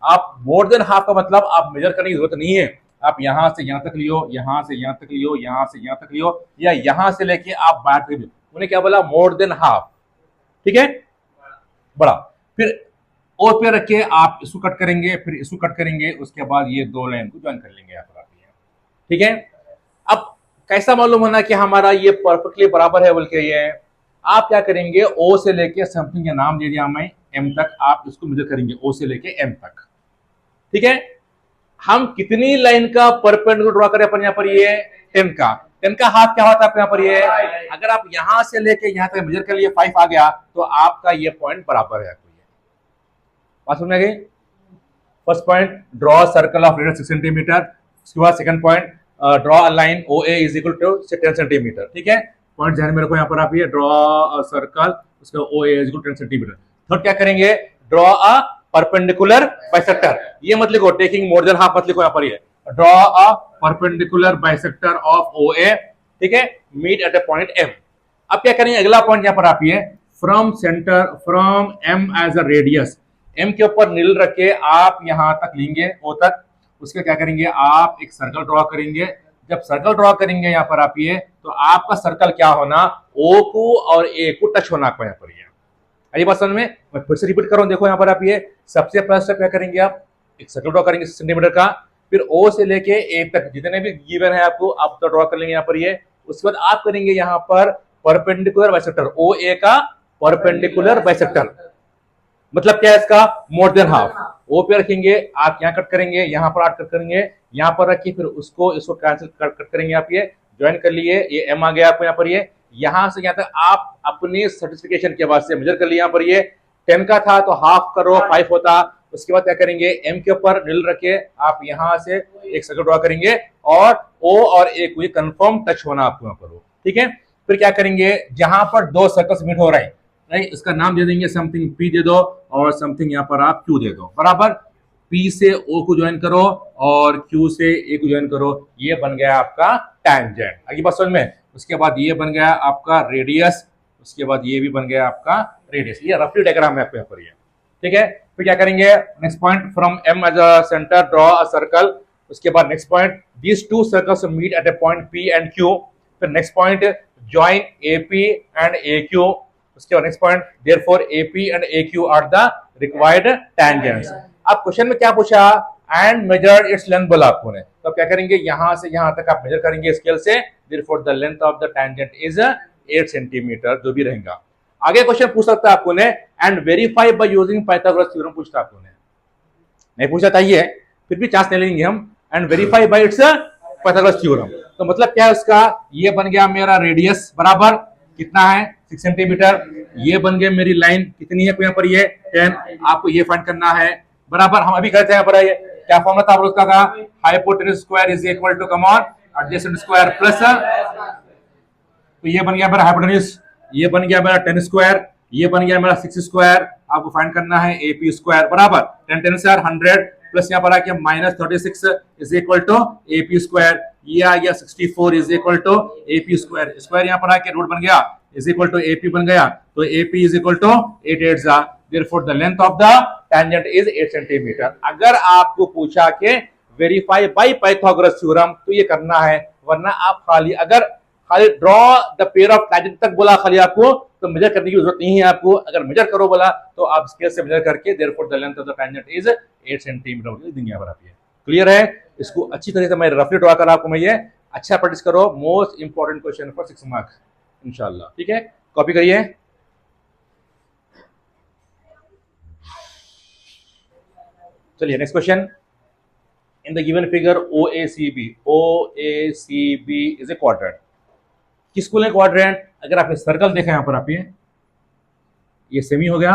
आप मोर देन हाफ का मतलब आप मेजर करने की जरूरत नहीं है, आप यहां से यहां तक लियो, यहां से यहां तक लियो, यहां से यहां तक लियो, या यहां से लेके आप बाहर तक लियो। उन्हें क्या बोला, मोर देन हाफ, ठीक है, बड़ा। फिर ओ पे रखे आप इसको कट करेंगे, फिर इसको कट करेंगे, उसके बाद ये दो लाइन को ज्वाइन कर लेंगे यहाँ पर आप, ठीक है। अब कैसा मालूम होना कि हमारा ये परफेक्टली बराबर है बोल के, ये आप क्या करेंगे, ओ से लेके समथिंग का नाम दे दिया मैं एम तक, आप इसको मेजर करेंगे ओ से लेके एम तक, ठीक है। हम कितनी लाइन का परपेंडिकुलर ड्रॉ करें अपन यहाँ पर, ये 10 का। 10 का हाफ क्या होता है यहाँ पर, ये अगर आप यहां से लेके यहां तक मेजर कर लिए 5 आ गया तो आपका ये पॉइंट बराबर है। बात समझ में गई? First point, draw circle of radius 6 centimetre. उसके बाद second point, draw a line O A is equal to 10 centimetre, ठीक है। पॉइंट ध्यान में रखो यहाँ पर आप, ये ड्रॉ अ सर्कल, उसका O A is equal to 10 centimetre. Third क्या करेंगे, ड्रॉ अ परपेंडिकुलर बाइसेक्टर। ये मत लिखो टेकिंग मोर देन हाफ, मत लिखो यहाँ पर, ये draw a perpendicular bisector of O A, ठीक है, meet at a point M. अब क्या करेंगे, अगला पॉइंट यहाँ पर आप, ये from centre, from M as a radius, M के ऊपर नील रख के आप यहां तक लेंगे ओ तक। उसके क्या करेंगे, आप एक सर्कल ड्रॉ करेंगे। जब सर्कल ड्रॉ करेंगे यहाँ पर आप, ये तो आपका सर्कल क्या होना, ओ को और ए को टच होना आपको यहाँ पर। ये बात समझ में? मैं फिर से रिपीट कर रहा हूं, देखो यहाँ पर आप, ये सबसे पहला स्टेप क्या करेंगे, आप एक सर्कल ड्रॉ करेंगे सेंटीमीटर का, फिर ओ से लेके ए तक जितने भी गिवन है आपको आप तो ड्रॉ कर लेंगे यहाँ पर ये। उसके बाद आप करेंगे यहाँ पर परपेंडिकुलर बाइसेक्टर, ओ ए का परपेंडिकुलर बाइसेक्टर, मतलब क्या है इसका, मोर देन हाफ। ओ पे रखेंगे, आप यहाँ कट करेंगे, यहाँ पर आप कट करेंगे, यहाँ पर रखिए, फिर इसको कैंसिल कट करेंगे आप, ये ज्वाइन कर लिए, ये एम आ गया आपको यहाँ पर। ये यहां से यहाँ तक आप अपने सर्टिफिकेशन के बाद से मेजर कर लिए। यहाँ पर ये 10 का था तो हाफ करो 5 होता। उसके बाद क्या करेंगे, एम के ऊपर नील रखे, आप यहां से एक सर्कल ड्रॉ करेंगे और ओ और ए को कंफर्म टच होना आपको यहाँ पर, ठीक है। फिर क्या करेंगे, जहां पर दो सर्कल्स मीट हो रहे हैं, राइट, इसका नाम दे देंगे समथिंग पी दे दो और समथिंग यहाँ पर आप क्यू दे दो, बराबर। पी से ओ को ज्वाइन करो और क्यू से ए को ज्वाइन करो, ये बन गया आपका टैंजेंट। आगे बात समझ में? उसके बाद ये बन गया आपका रेडियस, उसके बाद ये भी बन गया आपका रेडियस। ये रफली डायग्राम है आपको यहाँ पर, ये ठीक है। फिर क्या करेंगे, next point, from M as a centre draw a circle. उसके बाद next point, these two circles meet at a point P and Q. फिर next point, join A P and A Q. उसके बाद next point, therefore AP and AQ are the required tangents. अब question में क्या पूछा, and major its length बोला आपको ने, तो क्या करेंगे, यहां से यहां तक आप मेजर करेंगे स्केल से, therefore the length of the tangent is 8 centimetre, जो भी रहेगा। आगे क्वेश्चन पूछ सकता है आपको ने, and verify by using Pythagoras theorem पूछता है आपको ने, नहीं पूछा था ये, फिर भी चांस नहीं लेंगे हम। And verify bye it's Pythagoras theorem, तो मतलब क्या है उसका, ये बन गया मेरा रेडियस बराबर कितना है 6 सेंटीमीटर, ये बन गया मेरी लाइन कितनी है यहाँ पर, ये 10, आपको ये फाइंड करना है बराबर। हम अभी करते हैं यहाँ पर, ये क्या फॉर्मूला था उसका का? Hypotenuse square is equal to come on adjacent square plus, तो ये बन गया मेरा हाइपोटेन्यूज, ये बन गया मेरा 10 स्क्वायर, ये बन गया मेरा 6 स्क्वायर, आपको फाइंड करना है एपी स्क्वायर बराबर 10 10 से 100 प्लस यहाँ पर आ गया minus 36 is equal to AP square, ये आ गया 64 is equal to AP square, square यहाँ पर आके रूट बन गया इज इक्वल टू एपी बन गया, तो एपी इज इक्वल टू 8 8 जा, therefore the length of the tangent is 8 centimetre. अगर आपको पूछा कि वेरीफाई बाय पाइथागोरस थ्योरम तो ये करना है, वरना आप खाली draw the pair of tangent तक बोला खाली आपको, तो मेजर करने की जरूरत नहीं है आपको। अगर मेजर करो बोला तो आप स्केल से मेजर करके therefore the length of the tangent is 8 centimetre दुनिया भर आती है। क्लियर है? इसको अच्छी तरह से मैं रफली ड्रॉ कर आपको मैं ये अच्छा प्रैक्टिस करो, most important question for 6 marks इंशाल्लाह। ठीक है, कॉपी करिए। चलिए next question. In the given figure OACB is a quadrant. किसको लें क्वाड्रेंट? अगर आपने सर्कल देखा यहाँ पर आप ये सेमी हो गया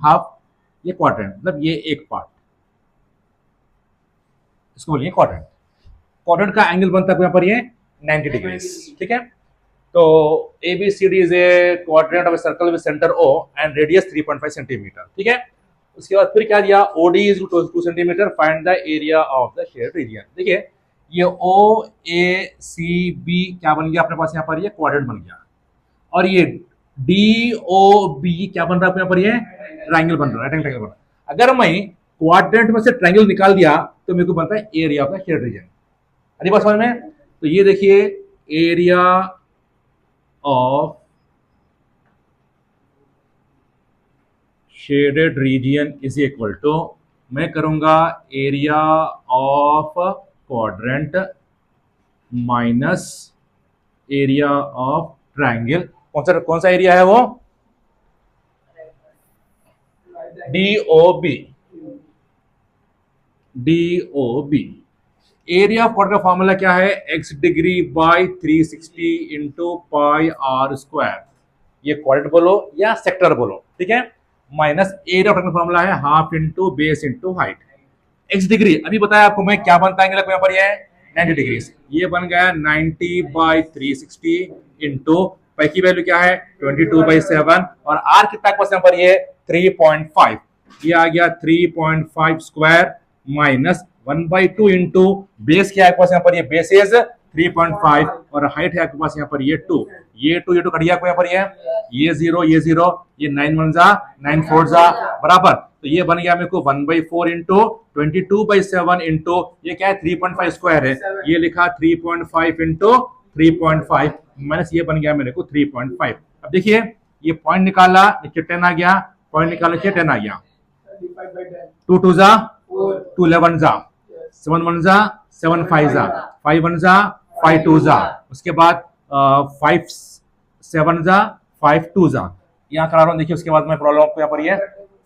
हाफ, ये क्वाड्रेंट मतलब ये एक पार्ट, इसको बोलिए क्वाड्रेंट। क्वाड्रेंट का एंगल बनता है यहाँ पर ये 90 डिग्री। ठीक है, तो ABCD is a quadrant of a circle with centre O and radius 3.5 centimetre. ठीक है, उसके बाद फिर क्या दिया? OD is 2 centimetre, find the area of the shaded reason. देखिए ये OACB क्या बन गया अपने पास यहाँ पर, ये क्वाड्रेंट बन गया, और ये DOB क्या बन रहा है यहाँ पर, ये ट्रायंगल बन रहा है, राइट ट्रायंगल बन रहा है। अगर मैं क्वाड्रेंट में से ट्रायंगल निकाल दिया तो मेरे को बनता है area of the shaded region. अरे बात समझ में? तो ये देखिए area of shaded region is equal to, मैं करूंगा area of quadrant minus area of triangle. कौन सा एरिया है वो? DOB। एरिया ऑफ क्वाड्रेंट का फॉर्मूला क्या है? x डिग्री बाई 360 इंटू पाई आर स्क्वायर, ये क्वाड्रेंट बोलो या सेक्टर बोलो। ठीक है, माइनस एरिया ऑफ फॉर्मूला है half into base into height. x degree अभी बताया आपको मैं क्या बनता है यहाँ पर, ये 90 डिग्री, ये बन गया 90 बाई 360 इंटू पाई की वैल्यू क्या है 22/7, और आर कितना पास यहाँ पर ये 3.5, ये आ गया 3.5 स्क्वायर माइनस 1/2 इंटू बेस क्या है पास यहाँ पर, ये बेस इज 3.5 और हाइट है आपके पास यहाँ पर ये 2, ये 2 कट गया यहाँ पर ये 0 ये 0, ये 9 1 जा 9 4 जा बराबर, तो ये बन गया मेरे को 1/4 इंटू 22/7 इंटू ये क्या है 3.5 स्क्वायर है, ये लिखा 3.5 इंटू 3.5 माइनस ये बन गया मेरे को 3.5। अब देखिए ये पॉइंट निकाला, नीचे 10 आ गया, पॉइंट निकाला नीचे 10 आ गया, 2 2 जा 2 11 जा 7 1 जा 7 5 जा 5 1 जा 5 2 जा, उसके बाद 5 7 जा 5 2 जा, यहाँ करा रहा हूँ। देखिए उसके बाद मैं प्रॉब्लम आपको यहाँ पर ये,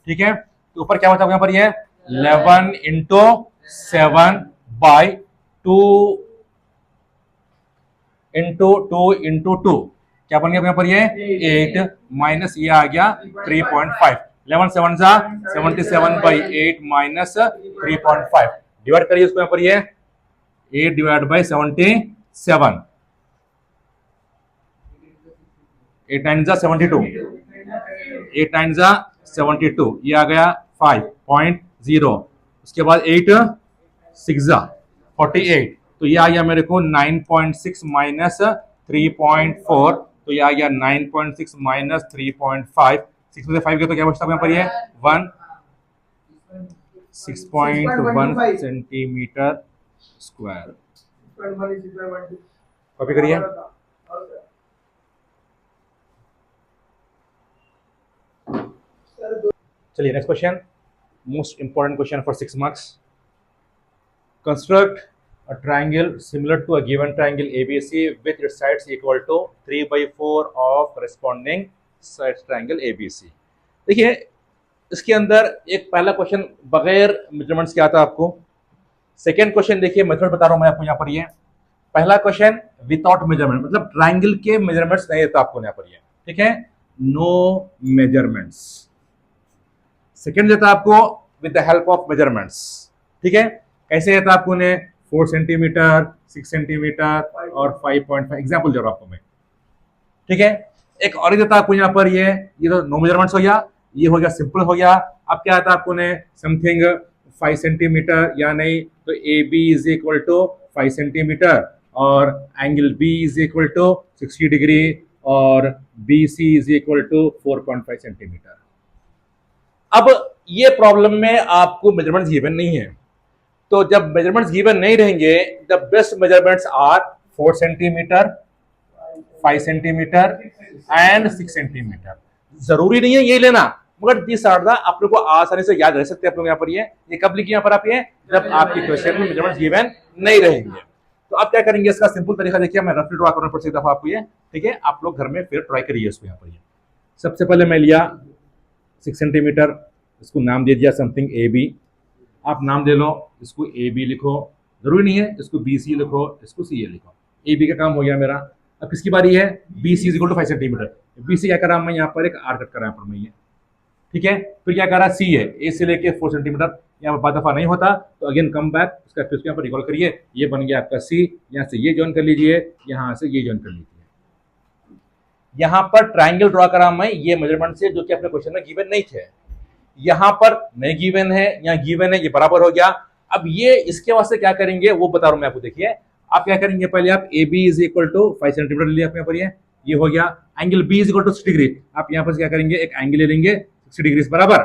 ठीक है, तो ऊपर क्या होता है यहाँ पर ये 11 इंटू 7 बाई 2 इंटू 2 क्या बन गया यहाँ पर ये 8 माइनस ये आ गया 3.5, 11 7 जा 77/8 माइनस 3.5, डिवाइड करिए इसको यहाँ पर ये 8 डिवाइड बाई 77, 8 9 जा 72, 8 9 जा 72, ये आ गया 5.0, उसके बाद 8 6 जा 48, तो ये आ गया मेरे को 9.6 माइनस 3.4, तो ये आ गया 9.6 माइनस 3.5, 6 में से 5 गया तो क्या बचता है यहाँ पर ये 6.1 सेंटीमीटर स्क्वायर। कॉपी करिए। चलिए next question, most important question for 6 marks. Construct a triangle similar to a given triangle ABC with its sides equal to 3/4 of corresponding sides triangle ABC। देखिए इसके अंदर एक पहला क्वेश्चन बगैर मेजरमेंट्स क्या आता है आपको, सेकेंड क्वेश्चन देखिए मेथड बता रहा हूं मैं आपको यहाँ पर, ये पहला क्वेश्चन विदाउट मेजरमेंट मतलब ट्राइंगल के मेजरमेंट्स नहीं देता आपको यहाँ पर ये, ठीक है, नो मेजरमेंट्स। सेकेंड देता आपको with the help of measurements, ठीक है, कैसे है था आपको ने 4 सेंटीमीटर, 6 सेंटीमीटर और 5.5 एग्जाम्पल दे रहा हूं आपको मैं, ठीक है। एक और देता आपको यहाँ पर ये तो नो मेजरमेंट्स हो गया, ये हो गया सिंपल हो गया। अब क्या आता है आपको ने समथिंग 5 सेंटीमीटर या नहीं, तो A B is equal to 5 centimetre और angle B is equal to 60 degree और B C is equal to 4.5 centimetre. अब ये प्रॉब्लम में आपको मेजरमेंट्स गिवन नहीं है, तो जब मेजरमेंट्स गिवन नहीं रहेंगे, the best measurements are 4 centimetre, 5 centimetre and 6 centimetre. जरूरी नहीं है ये लेना, मगर दिस आर द आप लोग को आसानी से याद रह सकते हैं आप लोग यहाँ पर। ये कब लिखिए यहाँ पर आप, ये जब आपके क्वेश्चन में मेजरमेंट्स गिवन नहीं रहेंगे। तो आप क्या करेंगे, इसका सिंपल तरीका देखिए, मैं रफली ड्रॉ करना पड़ता है दफा आपको ये, ठीक है। आप लोग घर में फिर ट्राई करिए इसको यहाँ पर। सबसे पहले मैं लिया 6 सेंटीमीटर, इसको नाम दे दिया समथिंग ए बी। आप नाम दे लो, इसको ए बी लिखो, जरूरी नहीं है इसको बी सी लिखो, इसको सी ए लिखो। ए बी का काम हो गया मेरा। अब किसकी बारी है, B C is equal to 5 centimetre. B C क्या करा मैं यहाँ पर एक आर कट करा यहाँ पर मैं ये, ठीक है। फिर क्या करा सी है, ए से लेके 4 सेंटीमीटर, यहाँ पर बाद दफा नहीं होता तो अगेन कम बैक, उसका फिर यहाँ पर रिकॉल करिए, ये बन गया आपका सी। यहाँ से ये ज्वाइन कर लीजिए, यहाँ से ये ज्वाइन कर लीजिए। यहाँ पर ट्राइंगल ड्रॉ करा मैं ये मेजरमेंट से, जो कि अपने क्वेश्चन में गिवन नहीं थे। यहाँ पर नहीं गिवन है, यहाँ गिवन है, ये बराबर हो गया। अब ये इसके वास्ते क्या करेंगे वो बता रहा हूं मैं आपको। देखिए आप क्या करेंगे, पहले आप A B is equal to 5 centimetre ले लिया आप यहाँ पर, ये हो गया। Angle B is equal to 60 degree, आप यहाँ पर क्या करेंगे, एक एंगल ले लेंगे 60 डिग्री बराबर।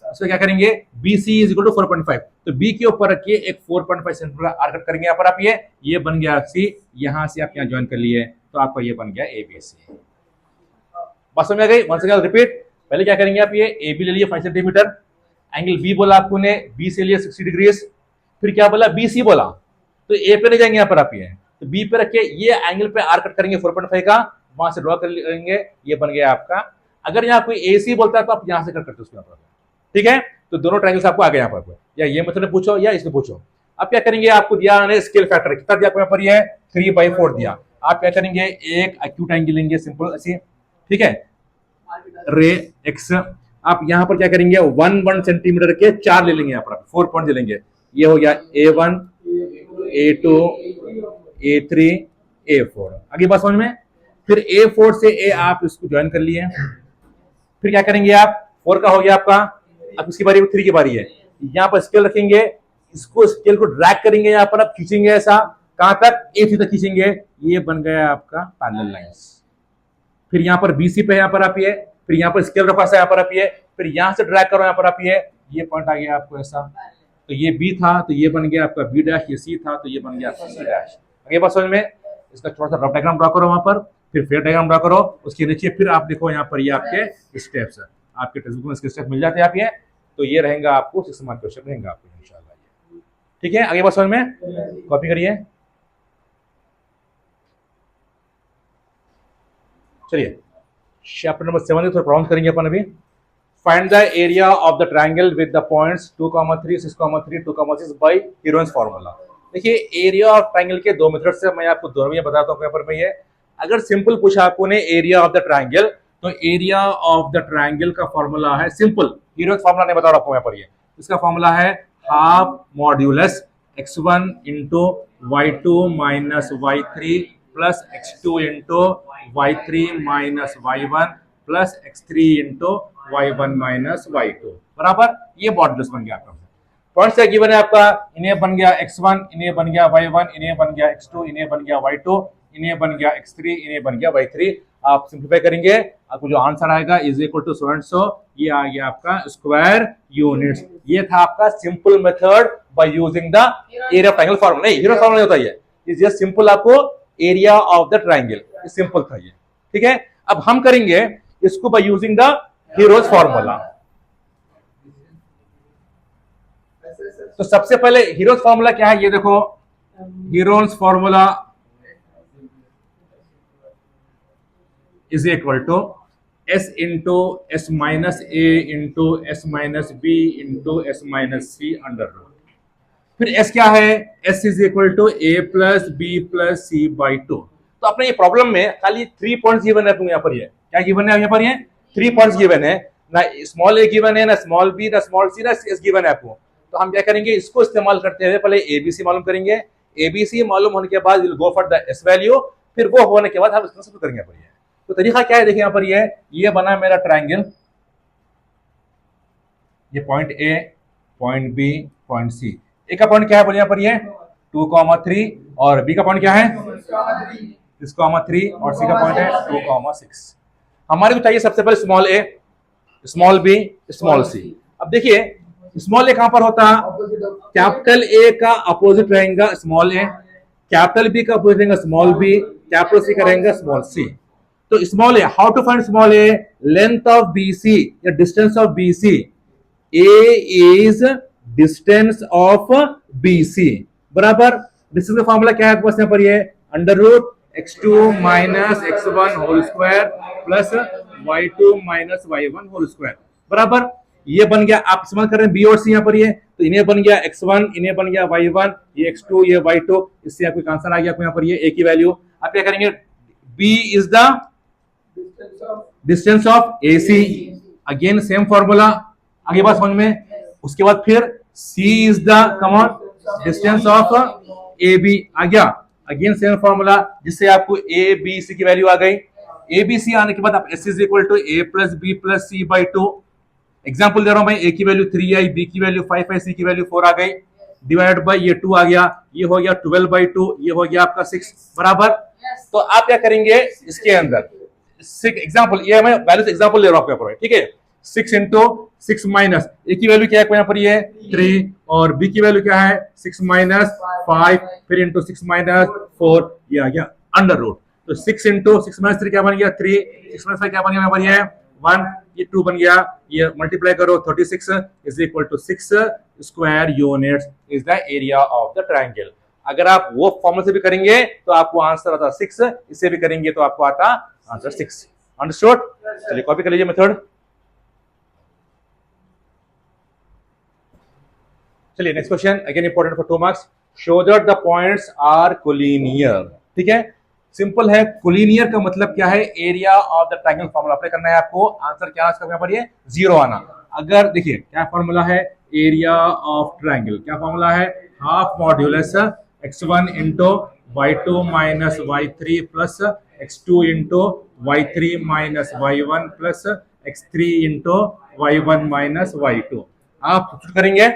उसको क्या करेंगे, B C is equal to 4.5, तो बी के ऊपर रखिए एक 4.5 सेंटीमीटर आर कट करेंगे यहाँ पर आप, ये बन गया सी। यहाँ से आप यहाँ ज्वाइन कर लिए तो आपका ये बन गया ए बी सी। बात समझ आ गई? Once again repeat. पहले क्या करेंगे आप, ये ए बी ले लिए 5 सेंटीमीटर, एंगल बी बोला आपको ने, बी से लिए 60 डिग्री, फिर क्या बोला बी सी बोला, तो ए पे नहीं जाएंगे यहाँ पर आप, ये तो बी पे रखे, ये एंगल पे आर कट करेंगे 4.5 का, वहां से ड्रॉ कर लेंगे, ये बन गया आपका। अगर यहाँ कोई ए सी बोलता है तो आप यहाँ से कट करते उसके ऊपर, ठीक है। तो दोनों ट्रायंगल्स आपको आ गए यहाँ पर, या ये मेथड पूछो या इसको पूछो। अब क्या करेंगे, आपको दिया स्केल फैक्टर कितना दिया आपको यहाँ पर, ये 3/4 दिया। आप क्या करेंगे, एक एक्यूट एंगल लेंगे सिंपल ऐसे, ठीक है, रे एक्स। आप यहाँ पर क्या करेंगे, 1 सेंटीमीटर के 4 ले लेंगे, यहाँ पर 4 पॉइंट ले लेंगे। ये हो गया A1, A2, A3, A4। आगे बात समझ में। फिर A4 से A आप इसको ज्वाइन कर लिए, फिर क्या करेंगे आप, 4 का हो गया आपका। अब इसकी बारी 3 की बारी है, यहाँ पर स्केल रखेंगे, इसको स्केल को ड्रैग करेंगे, यहाँ पर आप खींचेंगे ऐसा, कहां तक, A3 तक खींचेंगे, ये बन गया आपका पैरेलल लाइंस। फिर यहाँ पर BC पे यहाँ पर आप ये, फिर यहाँ पर स्केल रखा यहाँ पर आप ये, फिर यहाँ से ड्रैग करो यहाँ पर आप ये पॉइंट आ गया आपको ऐसा। तो ये B था तो ये बन गया आपका B डैश, ये C था तो ये बन गया आपका C डैश। आगे बात समझ में। इसका थोड़ा सा रफ डायग्राम ड्रॉ करो वहां पर, फिर फेयर डायग्राम ड्रॉ करो, उसके नीचे फिर आप देखो यहाँ पर ये आपके स्टेप्स है, आपके टेक्स्ट बुक में इसके स्टेप मिल जाते हैं आप ये, तो ये रहेगा आपको 6 मार्क क्वेश्चन रहेगा आपको इंशाल्लाह। ठीक है, आगे बात समझ में, कॉपी करिए। चलिए चैप्टर नंबर 7 थोड़ा प्रॉब्लम करेंगे अपन अभी। Find the area of the triangle with the points 2,3, 6,3, 2,6 by Heron's formula. देखिए एरिया ऑफ ट्रायंगल के दो मेथड से मैं आपको दोनों में बताता हूं। पेपर में ये अगर सिंपल पूछा आपको ने एरिया ऑफ द ट्रायंगल, तो एरिया ऑफ द ट्रायंगल का फार्मूला है सिंपल, हीरोइंस फार्मूला नहीं बता रहा आपको यहाँ पर। ये इसका फार्मूला है half modulus x1 into y2 minus y3 plus x2 into y3 minus y1 plus x3 into y1 minus y2 बराबर। ये मॉड्यूलस बन गया आपका। पॉइंट से गिवन है आपका, इन्हें बन गया x1, इन्हें बन गया y1, इन्हें बन गया x2, इन्हें बन गया y2, इन्हें बन गया x3, इन्हें बन गया y3। आप सिंप्लीफाई करेंगे, आपको जो आंसर आएगा is equal to so and so, ये आ गया आपका स्क्वायर यूनिट्स। ये था आपका simple method by using the area of triangle formula. नहीं, हीरो फार्मूला नहीं होता, ये इज जस्ट सिंपल आपको area of the triangle, simple था ये। ठीक है, अब हम करेंगे इसको by using the Heron's formula. तो सबसे पहले हीरोज फार्मूला क्या है, ये देखो, Heron's formula is equal to s into s minus a into s minus b into s minus c under root. फिर s क्या है, s is equal to a plus b plus c by 2। तो अपने ये problem में खाली 3 points given है यहाँ पर। ये क्या गिवन है यहाँ पर, ये 3 पॉइंट्स गिवन है, ना स्मॉल a गिवन है, ना स्मॉल b, ना स्मॉल c, ना s गिवन है आपको। तो हम क्या करेंगे, इसको इस्तेमाल करते हुए पहले एबीसी मालूम करेंगे। एबीसी मालूम होने के बाद will go for the S value, फिर वो होने के बाद हम इसको शुरू करेंगे पर। तो तरीका क्या है, देखिए यहाँ पर ये बना मेरा ट्रायंगल, ये point A, point B, point C. A का पॉइंट क्या है बोलिए यहाँ पर, ये 2,3, और बी का पॉइंट क्या है 6,3, और सी का पॉइंट है 2,6। हमारे को चाहिए सबसे पहले स्मॉल ए, स्मॉल बी, स्मॉल सी। अब देखिए स्मॉल ए कहां पर होता है, कैपिटल ए का अपोजिट रहेगा स्मॉल ए, कैपिटल बी का अपोजिट रहेगा स्मॉल बी, कैपिटल सी का रहेगा स्मॉल सी। तो small A, how to find small A, length of BC या distance of BC, A is distance of BC बराबर, distance का formula क्या है आपके पास यहाँ पर, ये under root x2 minus x1 whole square plus y2 minus y1 whole square बराबर। ये बन गया, आप इस्तेमाल कर रहे हैं बी और सी यहाँ पर, ये तो इन्हें बन गया x1, इन्हें बन गया y1, ये x2, ये y2, इससे आपको आंसर आ गया आपको यहाँ पर, ये a की वैल्यू। आप क्या करेंगे, b is the distance of AC, again same formula, आगे बात समझ में। उसके बाद फिर C is the come on distance of AB, आ गया, अगेन सेम फॉर्मूला, जिससे आपको ABC की वैल्यू आ गई। ABC आने के बाद आप S is equal to A plus B plus C by 2। Example दे रहा हूं भाई, A की वैल्यू 3 आई, B की वैल्यू 5 आई, C की वैल्यू 4 आ गई, डिवाइडेड बाई ये 2 आ गया, ये हो गया 12 बाई 2, ये हो गया आपका 6 बराबर। तो आप क्या करेंगे, इसके अंदर 6 एग्जाम्पल, ये मैं वैल्यूज एग्जाम्पल ले रहा हूं आपको, ठीक है। 6 इंटू 6 माइनस ए की वैल्यू क्या है यहाँ पर, ये 3, और बी की वैल्यू क्या है 6 माइनस 5, फिर इंटू 6 माइनस 4, ये आ गया अंडर रूट। तो 6 इंटू 6 माइनस 3 क्या बन गया 3, 6 माइनस 5 क्या बन गया यहाँ पर, ये 1, ये 2 बन गया, ये मल्टीप्लाई करो 36 is equal to 6 square units is the area of the triangle. अगर आप वो फॉर्मूला से भी करेंगे तो आपको आंसर आता 6, इससे भी करेंगे तो आपको आता आंसर 6। अंडरस्टूड? चलिए कॉपी कर लीजिए मेथड। चलिए next question, again important for 2 marks. Show that the points are collinear. ठीक है, सिंपल है। कोलिनियर का मतलब क्या है, area of the triangle formula apply करना है आपको। आंसर क्या आना पर, ये 0 आना। अगर देखिए क्या फॉर्मूला है, एरिया ऑफ ट्रायंगल क्या फॉर्मूला है, half modulus x1 into y2 minus y3 plus x2 into y3 minus y1 plus x3 into y1 minus y2। आप करेंगे,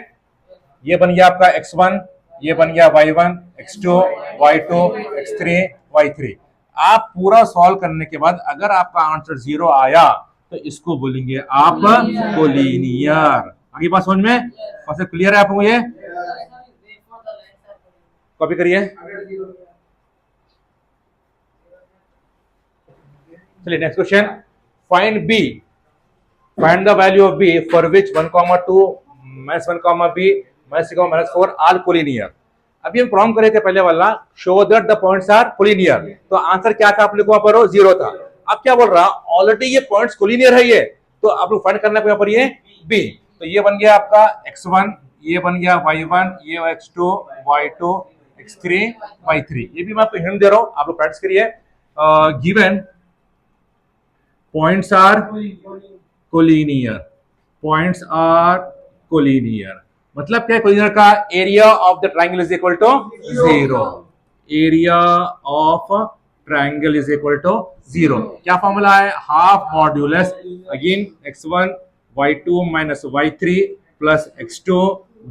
ये बन गया आपका x1, ये बन गया y1, x2, y2, x3, y3। आप पूरा सॉल्व करने के बाद अगर आपका आंसर 0 आया तो इसको बोलेंगे आप कोलिनियर। आगे बात समझ में, क्लियर है आपको? ये कॉपी करिए। चलिए next question, find B, find the value of B for which 1,2 minus 1, B minus 3, minus 4 are collinear. अभी हम प्रॉब्लम कर रहे थे पहले वाला, show that the points are collinear. तो आंसर क्या था आप लोगों पर, 0 था। अब क्या बोल रहा, ऑलरेडी ये पॉइंट्स कोलिनियर है, ये तो आप लोग फाइंड करना है पर ये बी। तो ये बन गया आपका x1, ये बन गया y1, ये x2, y2, x3, y3। ये भी मैं आपको हिंट दे रहा हूं, आप लोग प्रैक्टिस करिए। Given points are collinear, points are collinear मतलब क्या है, कोलिनियर का area of the triangle is equal to 0। Area of triangle is equal to 0। क्या फॉर्मूला है, half modulus again x1 y2 minus y3 plus x2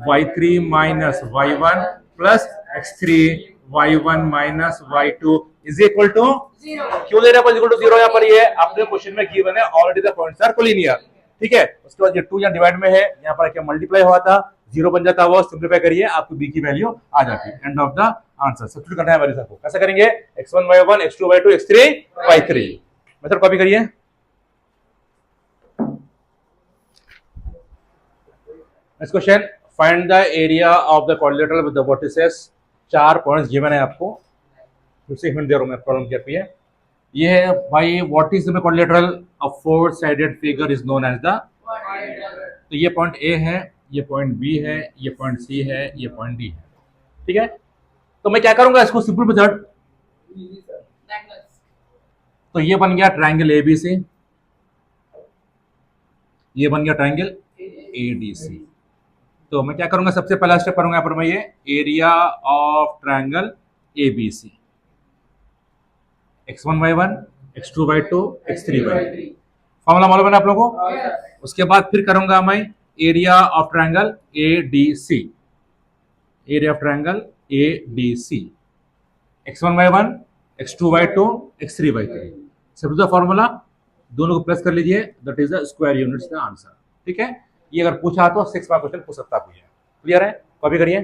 y3 minus y1 plus x3 y1 minus y2 is equal to 0। क्यों ले रहे हैं equal to 0 यहाँ पर, ये अपने क्वेश्चन में गिवन है already the points are collinear. ठीक है, उसके बाद ये 2 यहाँ डिवाइड में है, यहाँ पर क्या मल्टीप्लाई हुआ था, 0 बन जाता है, वो सिंपलीफाई करिए आपको बी की वैल्यू आ जाती है। And of the answer substitute करना है वैल्यूज आपको। कैसे करेंगे, x1 y1 x2 y2 x3 y3। Method copy करिए। Next question, find the area of the quadrilateral with the vertices. 4 points given है आपको, फिर से हिंट दे रहा हूं मैं प्रॉब्लम क्या है। ये है भाई, what is the quadrilateral, a four sided figure is known as the. तो ये पॉइंट ए है, ये पॉइंट बी है, ये पॉइंट सी है, ये पॉइंट डी है। ठीक है, तो मैं क्या करूंगा, इसको सिंपल मेथड। तो ये बन गया ट्रायंगल एबीसी, ये बन गया ट्रायंगल एडीसी। तो मैं क्या करूंगा, सबसे पहला स्टेप करूंगा यहाँ पर मैं ये area of triangle ABC, x1/1, x2/2, x3/3, formula मालूम है ना आप लोगों को। उसके बाद फिर करूंगा मैं area of triangle ADC, area of triangle ADC, x1/1, x2/2, x3/3, सब फॉर्मूला दोनों को प्लस कर लीजिए, that is the square units का आंसर। ठीक है, ये अगर पूछा तो 6 मार्क क्वेश्चन पूछ सकता है। क्लियर है, कॉपी करिए।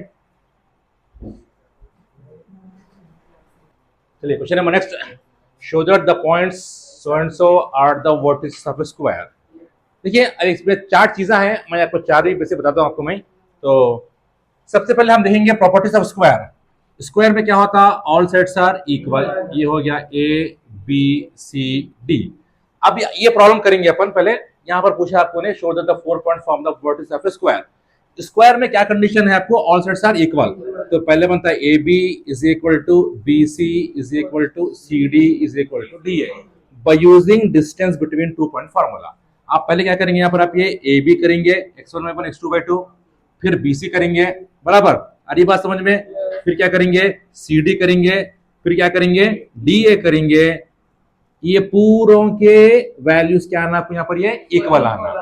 चलिए question number next, show that the points so and so are the vertices of a square. देखिए अब इसमें 4 चीजें हैं, मैं आपको 4 ही वैसे बताता हूं आपको मैं। तो सबसे पहले हम देखेंगे प्रॉपर्टीज ऑफ स्क्वायर। स्क्वायर में क्या होता है, ऑल साइड्स आर इक्वल, ये हो गया ABCD। अब ये प्रॉब्लम करेंगे अपन। पहले यहां पर पूछा आपको ने, show that the 4 point form the vertices of a square. Square में क्या कंडीशन है आपको, ऑल साइड्स आर इक्वल। तो पहले बनता है AB is equal to BC is equal to CD is equal to DA by using distance between 2 point formula. आप पहले क्या करेंगे, यहाँ पर आप ये AB करेंगे x1/1 x2/2, फिर BC करेंगे, बराबर, अरे बात समझ में। फिर क्या करेंगे, CD करेंगे, फिर क्या करेंगे, DA करेंगे। ये पूरों के वैल्यूज क्या आना आपको यहाँ पर, ये इक्वल आना।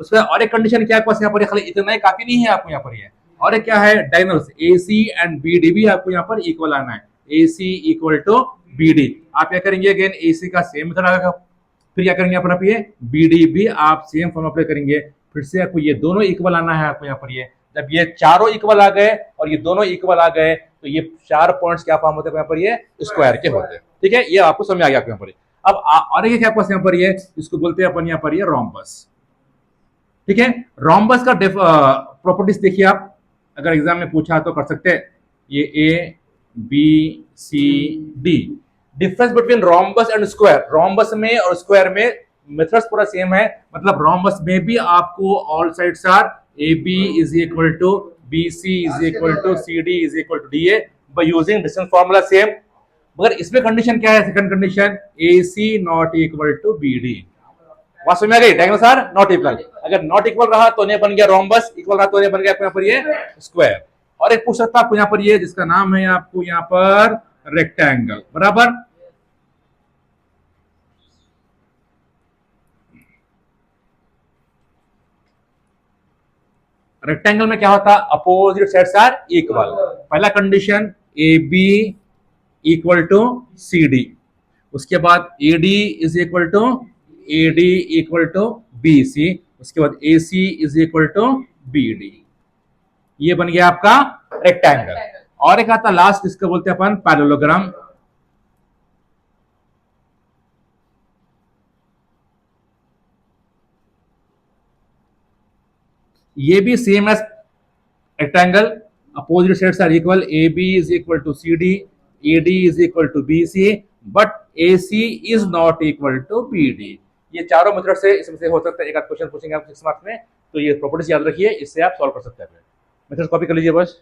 उसमें और एक कंडीशन क्या पास यहाँ पर, खाली इतना ही काफी नहीं है आपको यहाँ पर ये, और एक क्या है, डायगोनल्स AC एंड BD भी आपको यहाँ पर इक्वल आना है, AC इक्वल टू BD। आप क्या करेंगे, अगेन AC का सेम मेथड आएगा, फिर क्या करेंगे आप ये BD भी आप सेम फॉर्म अप्लाई करेंगे, फिर से आपको ये दोनों इक्वल आना है आपको यहाँ पर। ये जब ये चारों इक्वल आ गए और ये दोनों इक्वल आ गए तो ये 4 पॉइंट्स क्या फॉर्म होते हैं यहाँ पर, ये स्क्वायर के होते हैं। ठीक है, ये आपको समझ आ गया आपको यहाँ पर। अब और एक क्या पास यहाँ पर, ये इसको बोलते हैं अपन यहाँ पर, ये रोम्बस। ठीक है, रोम्बस का प्रॉपर्टीज देखिए आप, अगर एग्जाम में पूछा तो कर सकते हैं। ये ABCD, difference between rhombus and square. Rhombus में और स्क्वायर में मेथड्स पूरा सेम है, मतलब रोम्बस में भी आपको all sides are AB is equal to BC is equal to CD is equal to DA by using distance formula same. मगर इसमें कंडीशन क्या है, second condition, AC not equal to BD। बात समझ में आ गई, डायगोनल्स आर नॉट इक्वल। अगर नॉट इक्वल रहा तो नहीं बन गया रोम्बस, इक्वल रहा तो नहीं बन गया आपको यहाँ पर ये स्क्वायर। और एक पूछ सकता आपको यहाँ पर, ये जिसका नाम है आपको यहाँ पर रेक्टेंगल, बराबर। रेक्टेंगल में क्या होता, अपोजिट साइड्स आर इक्वल। पहला condition AB equal to CD, उसके बाद AD is equal to AD equal to BC, उसके बाद AC is equal to BD। ये बन गया आपका रेक्टेंगल। और एक आता लास्ट, इसको बोलते हैं अपन पैरेललोग्राम। ये भी same as rectangle, opposite sides are equal, AB is equal to CD, AD is equal to BC, but AC is not equal to BD। ये चारों मेथड से इसमें से हो सकता है एक आध क्वेश्चन पूछेंगे आप 6 मार्क्स में, तो ये प्रॉपर्टीज याद रखिए, इससे आप सॉल्व कर सकते हैं। मेथड कॉपी कर लीजिए बस।